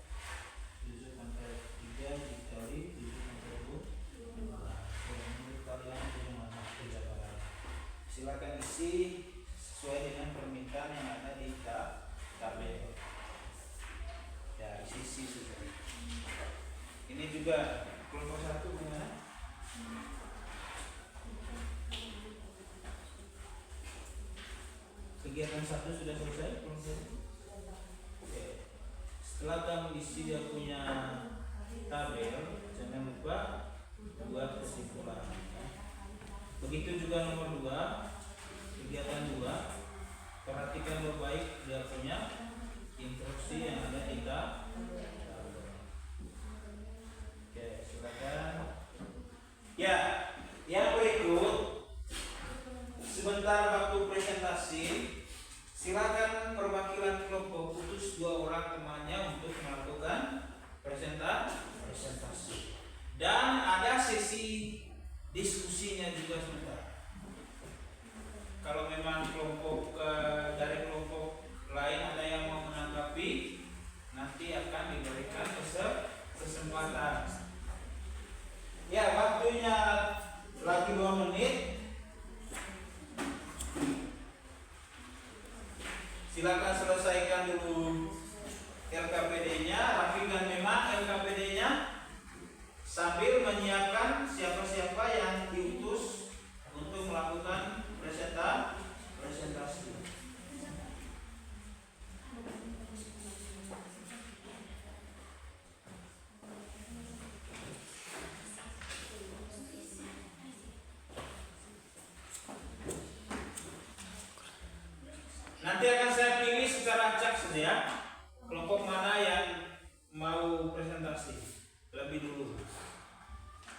7 pangkat 3 dikali 7 pangkat 2. Menurut kalian bagaimana penjabaran? Silakan isi sesuai dengan permintaan yang ada di tabel. Ya, isi saja. Ini juga kelompok 1 gimana? Kegiatan 1 sudah selesai kelompok 1? Oke. Setelah kamu isi dia punya tabel, jangan lupa buat kesimpulan. Begitu juga nomor 2, kegiatan 2. Perhatikan baik dia punya instruksi yang ada di tabel. Oke, silakan. Ya, yang berikut sebentar waktu presentasi, silakan perwakilan kelompok putus 2 orang temannya untuk melakukan presentasi. Dan ada sesi diskusinya juga sebentar. Kalau memang dari kelompok lain ada yang mau menanggapi, nanti akan diberikan kesempatan. Ya, waktunya lagi 2 menit. Silakan selesaikan dulu LKPD-nya, rapikan memang LKPD-nya sambil menyiapkan siapa-siapa yang diutus untuk melakukan presentasi. Nanti akan saya pilih secara acak saja ya, kelompok mana yang mau presentasi lebih dulu.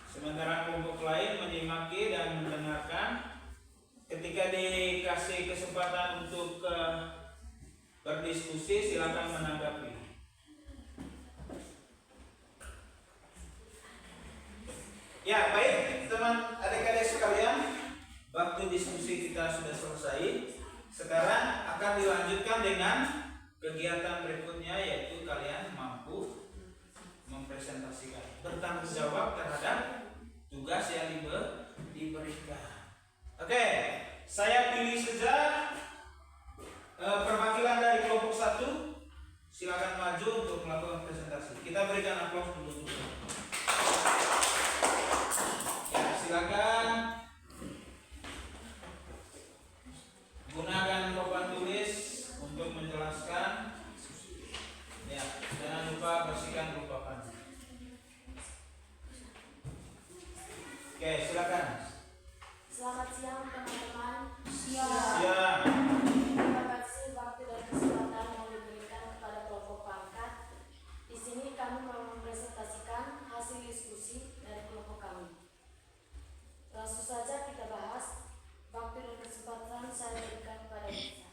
Sementara kelompok lain menyimaki dan mendengarkan. Ketika dikasih kesempatan untuk berdiskusi, silakan menanggapi. Ya, baik teman adik-adik sekalian, waktu diskusi kita sudah selesai. Sekarang akan dilanjutkan dengan kegiatan berikutnya, yaitu kalian mampu mempresentasikan, bertanggung jawab terhadap tugas yang diberikan. Oke, saya pilih saja perwakilan dari kelompok 1. Silakan maju untuk melakukan presentasi. Kita berikan aplaus dulu. Ya, silakan gunakan papan tulis untuk menjelaskan. Ya, jangan lupa bersihkan dulu papan. Oke, silakan. Selamat siang teman-teman. Siap. Terima kasih waktu dan kesempatan yang diberikan kepada kelompok pangkat. Di sini kami mau mempresentasikan hasil diskusi dari kelompok kami. Langsung saja kita bahas. Waktu dan kesempatan saya berikan kepada Nisa.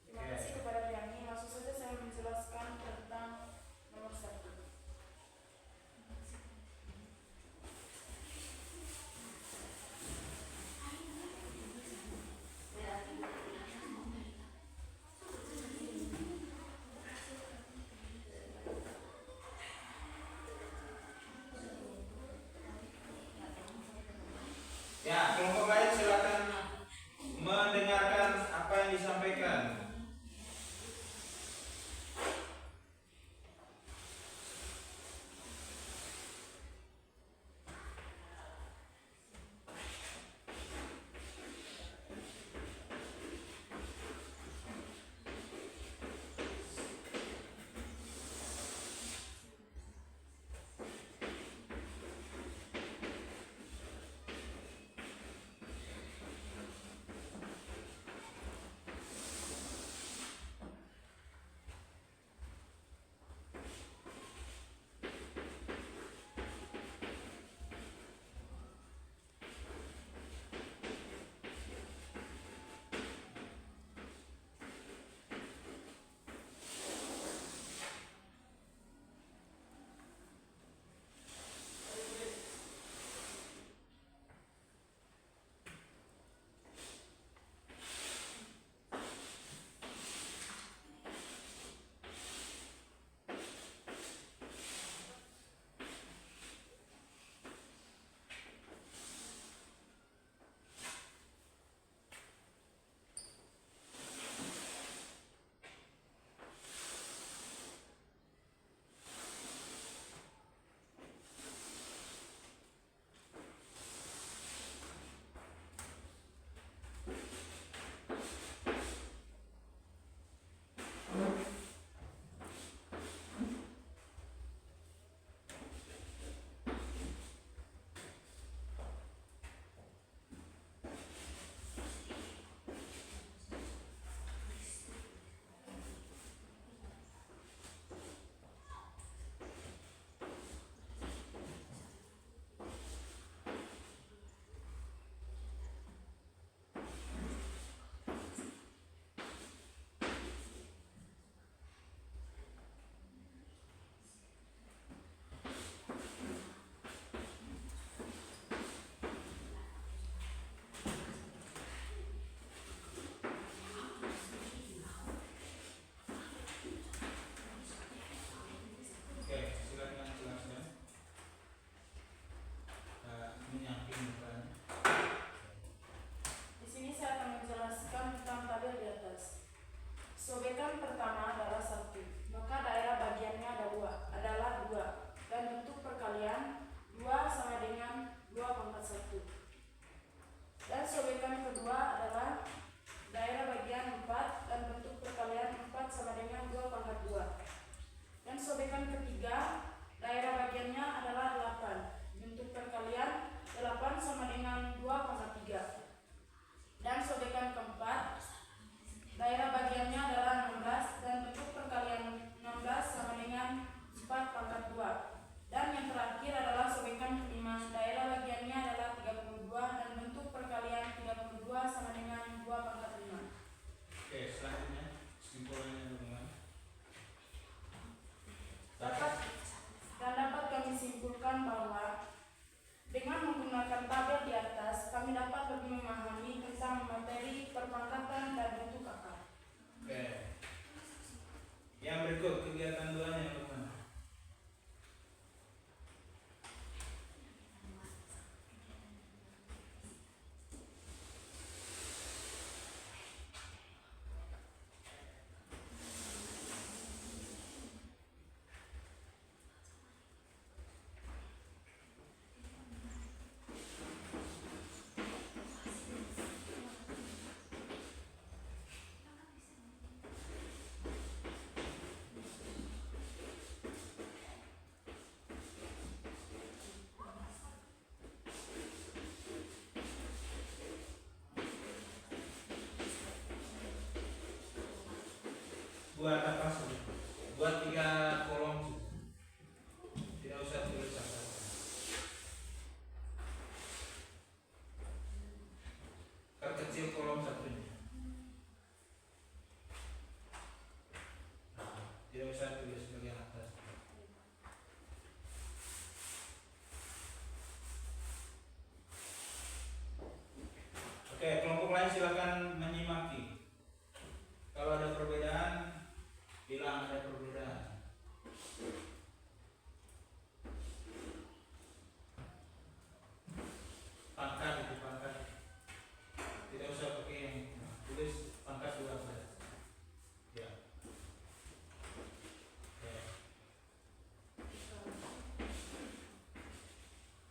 Terima kasih kepada Riani. Langsung saja saya menjelaskan tentang nomor 1. berikut kegiatan duanya bagaimana? Buat apa sih? Buat 3 kolom saja. Tidak usah tulis apa-apa. Perkecil kolom satunya. Nah, tidak usah tulis bagian atas. Oke, kelompok lain silakan menyimaki. Kalau ada perbedaan, bilang ada perbedaan. Pangkat itu pangkat. Tidak usah pakai yang tulis pangkat 12. Ya. Oke.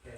Oke.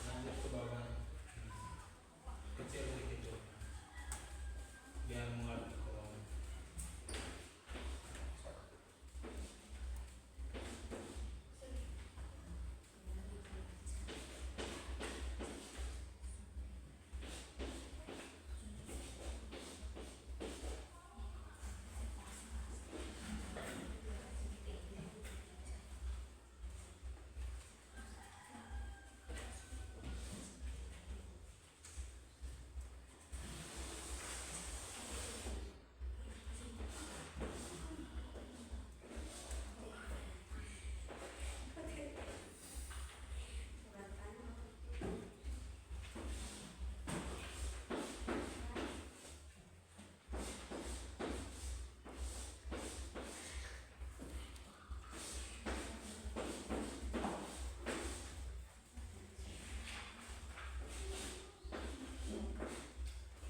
Lanjut ke bawah. Kecil sedikit. Biar muat di kolom.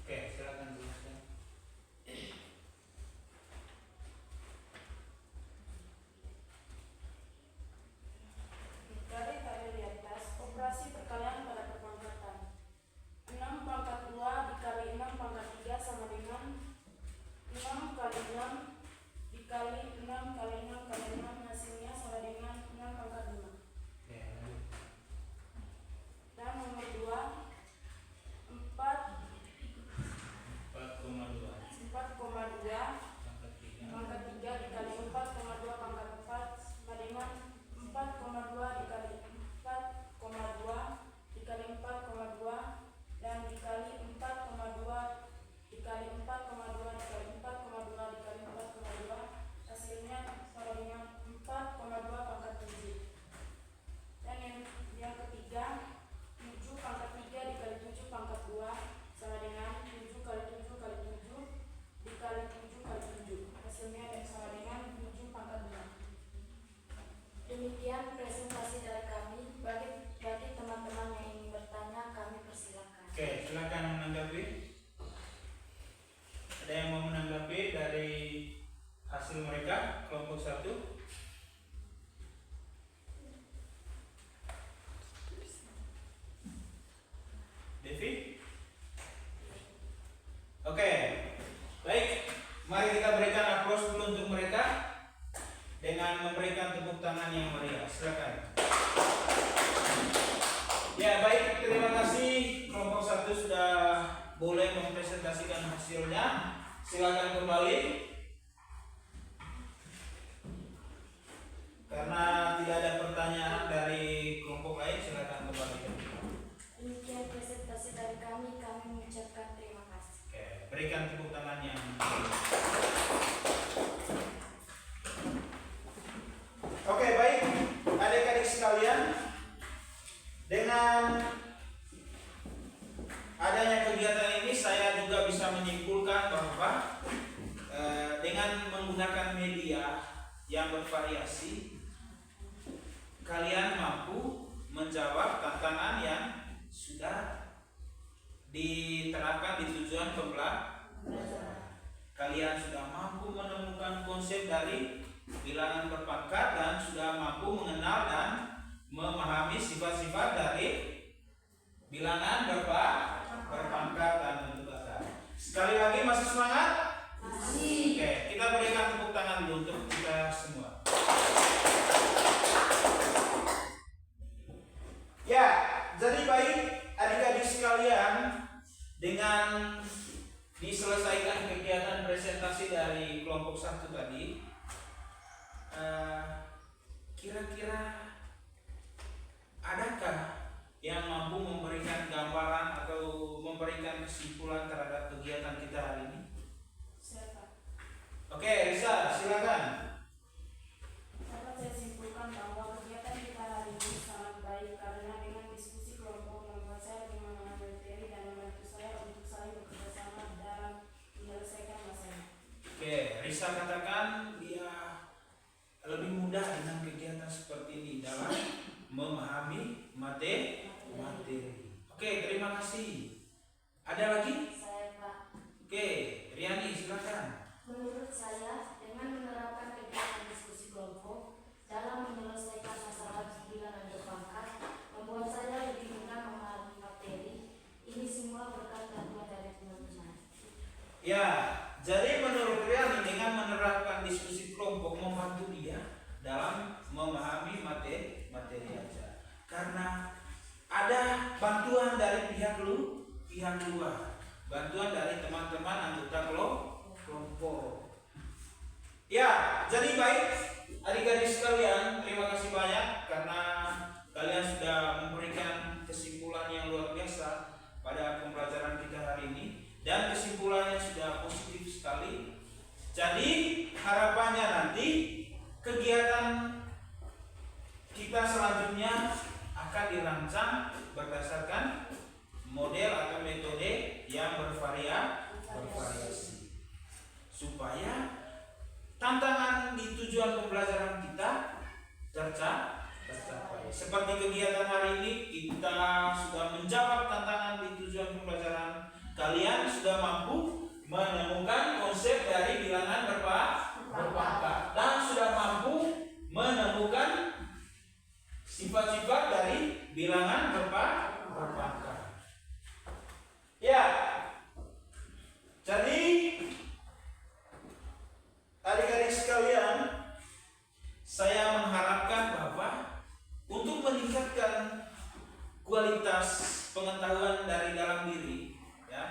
Oke, silakan jelaskan. Dari tabel di atas, operasi perkalian pada perpangkatan. 6 pangkat 2 dikali 6 pangkat 3 sama dengan 6 kali 6 dikali 6 kali 6 kali 6 hasilnya sama dengan 6 pangkat 5. Oke, lanjut. Dan nomor 2, 4 4,2. 4 Mari kita berikan aplaus dulu untuk mereka dengan memberikan tepuk tangan yang meriah. Silakan. Ya, baik, terima kasih. Kelompok 1 sudah boleh mempresentasikan hasilnya. Silakan kembali. Karena tidak ada pertanyaan dari kelompok lain, silakan kembali. Demikian presentasi dari kami mengucapkan terima kasih. Oke, berikan tepuk tangan yang Oke, baik, adik-adik sekalian, dengan adanya kegiatan ini saya juga bisa menyimpulkan bahwa dengan menggunakan media yang bervariasi, kalian mampu menjawab tantangan yang sudah diterapkan di tujuan pembelajaran. Kalian sudah mampu menemukan konsep dari bilangan berpangkat dan sudah mampu mengenal dan memahami sifat-sifat dari bilangan berpangkat dan bentuk kata. Sekali lagi, masih semangat? Masih. Oke, kita berikan tepuk tangan dulu untuk kita semua. Ya, jadi baik adik-adik sekalian, dengan diselesaikan kegiatan presentasi dari kelompok 1 tadi, kira-kira adakah yang mampu memberikan gambaran atau memberikan kesimpulan terhadap kegiatan kita hari ini? Siapa? Oke, Risa, silakan. Dapat saya simpulkan bahwa kegiatan kita hari ini sangat baik karena dengan diskusi kelompok membuat saya lebih mengenal materi dan membantu saya untuk saling bekerja sama dalam menyelesaikan masalah. Oke, Risa katakan dia lebih mudah dengan kegiatan seperti ini dalam memahami materi. Oke, terima kasih. Ada lagi? Saya Pak. Oke, Riani, silakan. Menurut saya, dengan menerapkan kegiatan diskusi kelompok dalam menyelesaikan masalah bilangan berpangkat, membuat saya lebih mudah memahami materi. Ini semua berkat bantuan dari teman-teman. Ya, jadi menurut Riani dengan menerapkan diskusi kelompok membantu dia dalam memahami materi aja. Karena ada bantuan dari pihak luar, bantuan dari teman-teman anggota kelompok. Ya, jadi baik adik-adik sekalian, terima kasih banyak karena kalian sudah memberikan kesimpulan yang luar biasa pada pembelajaran kita hari ini, dan kesimpulannya sudah positif sekali. Jadi harapannya nanti kegiatan kita selanjutnya akan dirancang berdasarkan model atau metode yang bervariasi supaya tantangan di tujuan pembelajaran kita tercapai. Seperti kegiatan hari ini, kita sudah menjawab tantangan di tujuan pembelajaran. Kalian sudah mampu menemukan konsep dari bilangan berpangkat dan sudah mampu menemukan sifat-sifat dari bilangan berpangkat. Ya, jadi adik-adik sekalian, saya mengharapkan bahwa untuk meningkatkan kualitas pengetahuan dari dalam diri, ya,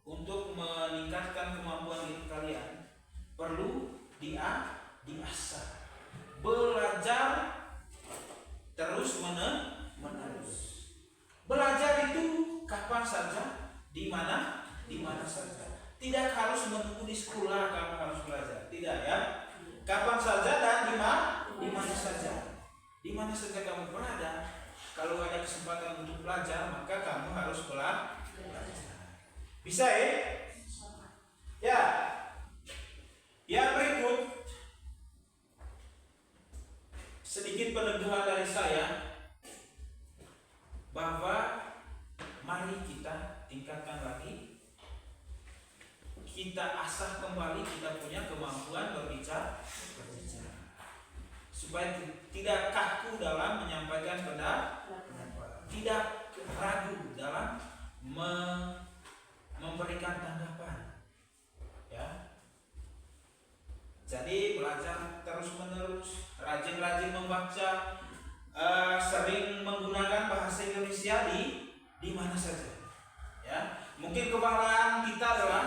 untuk meningkatkan kemampuan diri kalian, perlu diasah, belajar terus menerus. Belajar itu kapan saja, di mana saja. Tidak harus menunggu di sekolah kamu harus belajar, tidak ya. Kapan saja dan di mana saja. Di mana saja kamu berada, kalau ada kesempatan untuk belajar, maka kamu harus belajar. Bisa ya? Ya. Yang berikut sedikit peneguhan dari saya bahwa mari kita tingkatkan lagi, kita asah kembali kita punya kemampuan berbicara supaya tidak kaku dalam menyampaikan pendapat, tidak ragu dalam memberikan tanggapan, ya. Jadi belajar terus-menerus, rajin-rajin membaca, sering menggunakan bahasa Indonesia di mana saja. Ya, mungkin kebalaan kita adalah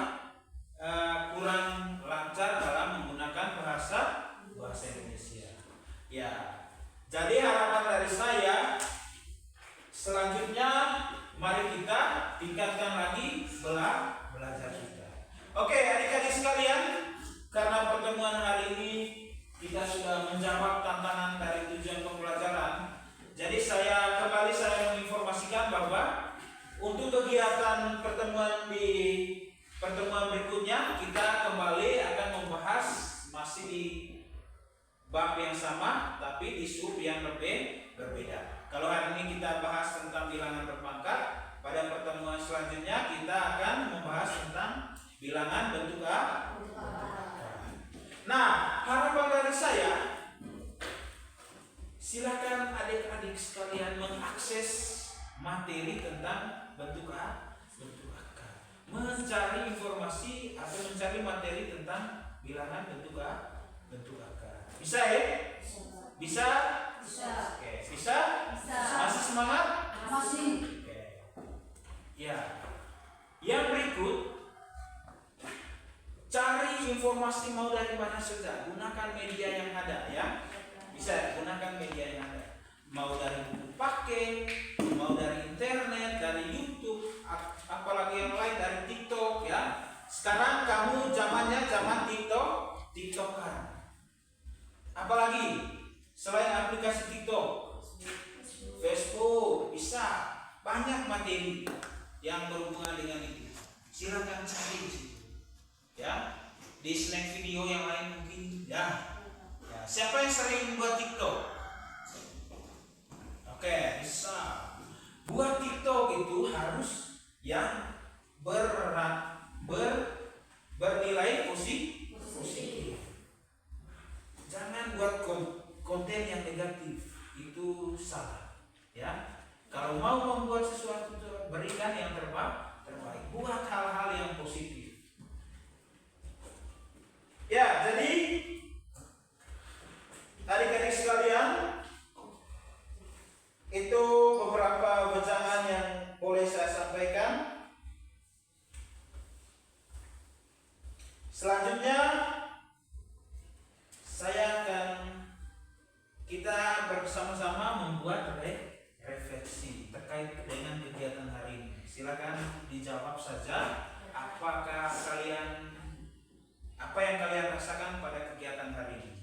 kurang lancar dalam menggunakan bahasa Indonesia. Ya, jadi harapan dari saya selanjutnya mari kita tingkatkan lagi belajar kita. Oke, adik-adik sekalian, karena pertemuan hari ini kita sudah menjawab tantangan dari tujuan pembelajaran. Jadi saya menginformasikan bahwa untuk kegiatan pertemuan di pertemuan berikutnya kita kembali akan membahas masih di bab yang sama tapi di sub yang berbeda. Kalau hari ini kita bahas tentang bilangan berpangkat, pada pertemuan selanjutnya kita akan membahas tentang bilangan bentuk A. Nah, harapan dari saya, silakan adik-adik sekalian mengakses materi tentang bentuk A, bentuk angka, mencari informasi atau mencari materi tentang bilangan bentuk A, bentuk angka. Bisa ya? Bisa? Oke, bisa? Masih semangat? Masih. Oke. Ya. Yang berikut, cari informasi mau dari mana saja, gunakan media yang ada ya. Bisa gunakan media yang ada. Mau dari buku paket, mau dari internet, dari YouTube, apalagi yang lain dari TikTok ya. Sekarang kamu zamannya zaman TikTokan. Apalagi selain aplikasi TikTok, Facebook, bisa banyak materi yang berhubungan dengan itu. Silakan cari di situ. Ya, di snack video yang lain mungkin ya. Siapa yang sering buat TikTok? Oke, bisa. Buat TikTok itu harus yang bernilai positif. Jangan buat konten yang negatif, itu salah. Ya, kalau mau membuat sesuatu berikan yang terbaik. Buat hal-hal yang positif. Ya, jadi adik-adik sekalian, itu beberapa wejangan yang boleh saya sampaikan. Selanjutnya kita bersama-sama membuat refleksi terkait dengan kegiatan hari ini. Silakan dijawab saja apa yang kalian rasakan pada kegiatan hari ini.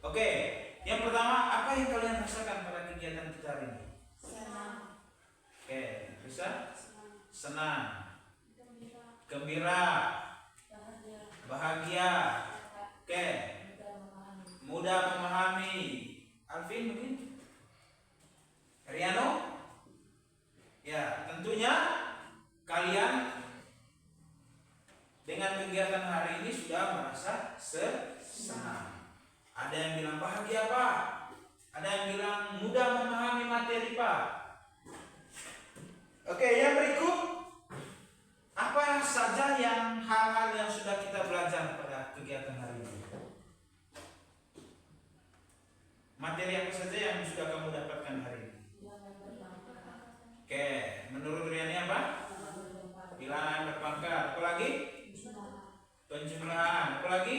Oke, yang pertama, apa yang kalian rasakan pada kegiatan kita hari ini? Senang. Oke, bisa? Senang, gembira, bahagia. Oke, mudah memahami. Alvin mungkin? Riano? Ya, tentunya kalian dengan kegiatan hari ini sudah merasa senang. Ada yang bilang bahagia Pak, ada yang bilang mudah memahami materi Pak. Oke, yang berikut, apa saja hal-hal yang sudah kita belajar pada kegiatan hari ini? Materi apa saja yang sudah kamu dapatkan hari ini? Oke, menurut Riani apa? Bilangan berpangkat. Apa lagi? Penjumlahan. Apa lagi?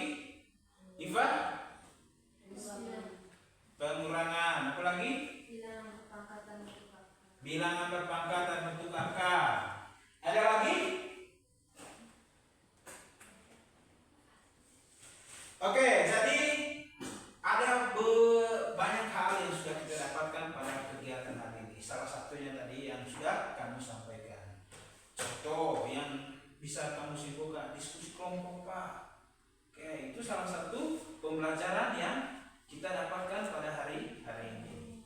Iva? Pengurangan. Apa lagi? Bilangan berpangkat dan bentuk angka. Ada lagi? Oke, jadi ada banyak hal yang sudah kita dapatkan pada kegiatan hari ini. Salah satunya tadi yang sudah kami sampaikan. Contoh yang bisa kamu simpulkan, diskusi kelompok Pak. Oke, itu salah satu pembelajaran yang kita dapatkan pada hari ini.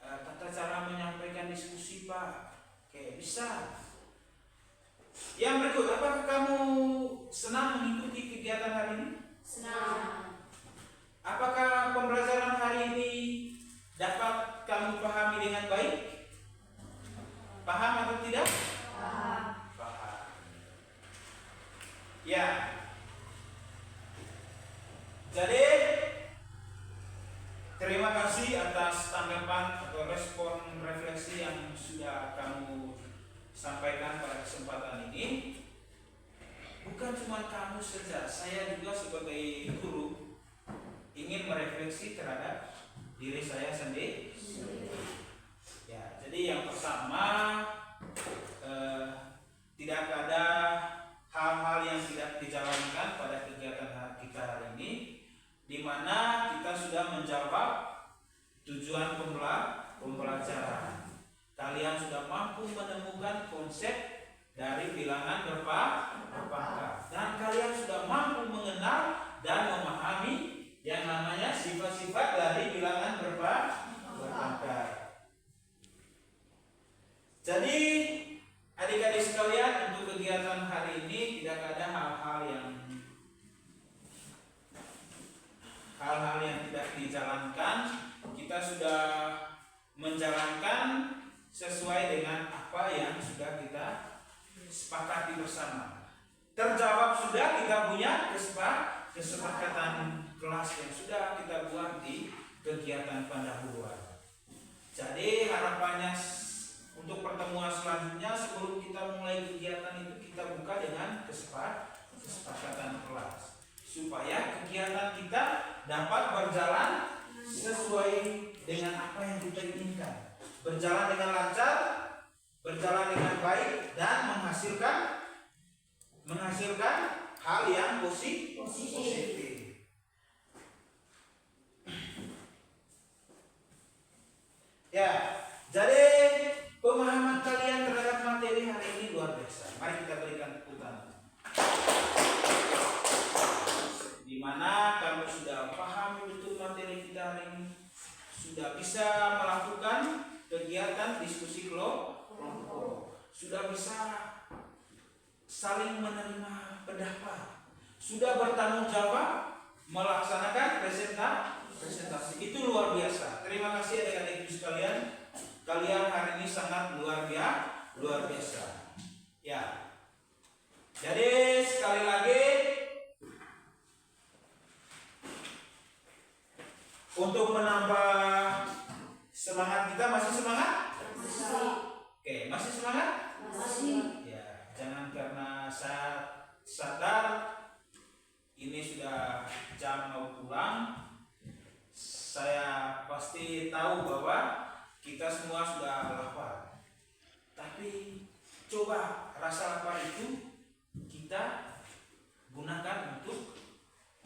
Tata cara menyampaikan diskusi Pak. Oke, bisa. Yang berikut, apakah kamu senang mengikuti kegiatan hari ini? Senang. Apakah pembelajaran hari ini dapat kamu pahami dengan baik? Paham atau tidak? Paham. Ya. Jadi cuma kamu saja, saya juga sebagai guru ingin merefleksi terhadap diri saya sendiri. Ya, jadi yang pertama, tidak ada hal-hal yang tidak dijalankan pada kegiatan kita hari ini, di mana kita sudah menjawab tujuan pembelajaran. Kalian sudah mampu menemukan konsep dari bilangan berpangkat, dan kalian sudah mampu mengenal dan memahami yang namanya sifat-sifat dari bilangan berpangkat. Jadi adik-adik sekalian, untuk kegiatan hari ini tidak ada hal-hal yang tidak dijalankan. Kita sudah menjalankan sesuai dengan apa yang sudah kita sepakati bersama. Terjawab sudah, kita punya kesepakatan kelas yang sudah kita buat di kegiatan pendahuluan. Jadi harapannya untuk pertemuan selanjutnya, sebelum kita mulai kegiatan itu, kita buka dengan kesepakatan kelas, supaya kegiatan kita dapat berjalan sesuai dengan apa yang kita inginkan, berjalan dengan lancar, berjalan dengan baik, dan menghasilkan hal yang positif. Ya, jadi pemahaman kalian terhadap materi hari ini luar biasa. Mari kita berikan tepuk tangan. Di mana kamu sudah paham betul materi kita hari ini, sudah bisa melakukan kegiatan diskusi kelompok, sudah bisa saling menerima pendapat, sudah bertanggung jawab melaksanakan presentasi. Itu luar biasa. Terima kasih adik-adik sekalian. Kalian hari ini sangat luar biasa. Ya. Jadi sekali lagi, untuk menambah semangat kita, masih semangat? Oke, masih semangat? Ya, jangan karena saya sadar ini sudah jam mau pulang. Saya pasti tahu bahwa kita semua sudah lapar. Tapi coba rasa lapar itu kita gunakan untuk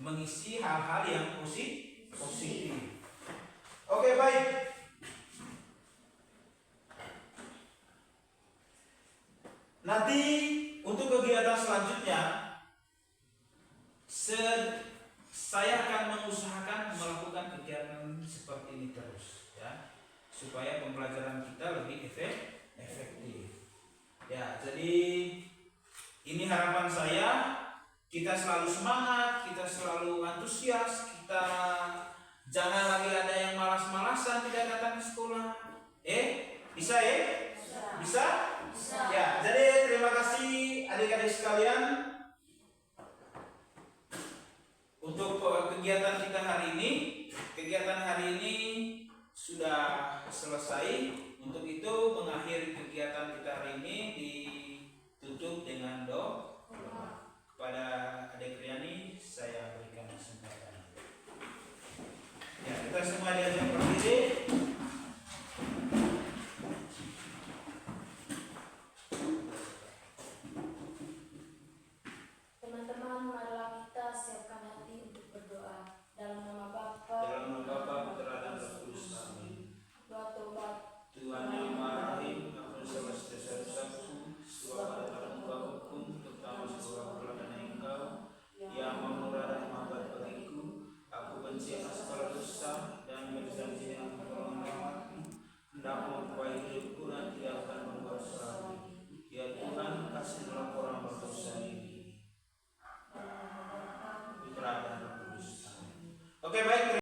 mengisi hal-hal yang positif. Oke, baik. Nanti untuk kegiatan selanjutnya, saya akan mengusahakan melakukan kegiatan seperti ini terus, ya, supaya pembelajaran kita lebih efektif. Ya, jadi ini harapan saya. Kita selalu semangat, kita selalu antusias, kita jangan lagi ada yang malas-malasan tidak datang ke sekolah. Bisa ya? Bisa? Ya, jadi terima kasih adik-adik sekalian untuk kegiatan kita hari ini. Kegiatan hari ini sudah selesai. Untuk itu mengakhiri kegiatan kita hari ini ditutup dengan doa. Kepada adik Riani saya berikan kesempatan. Ya, kita semua diajak berdiri. Teman-teman, marilah kita siapkan hati untuk berdoa. Dalam nama Bapa, Dalam nama Bapa, Putra dan Roh Kudus. Amin. doa tobat. Tuhan yang Maha Rahim, ampun segala dosa-dosaku, suaka dalam hukum, terutama segala pelanggaran Engkau, yang memurah dan mabat bagiku. Aku benci atas segala dosa dan berjanji yang pertolongan rahmat-Mu, hendak memperbaiki hidupku dan tidak akan membuat salah. Ya Tuhan, kasihlah orang berdosa ini. Putra dan Roh Kudus. Amin. Oke, baik.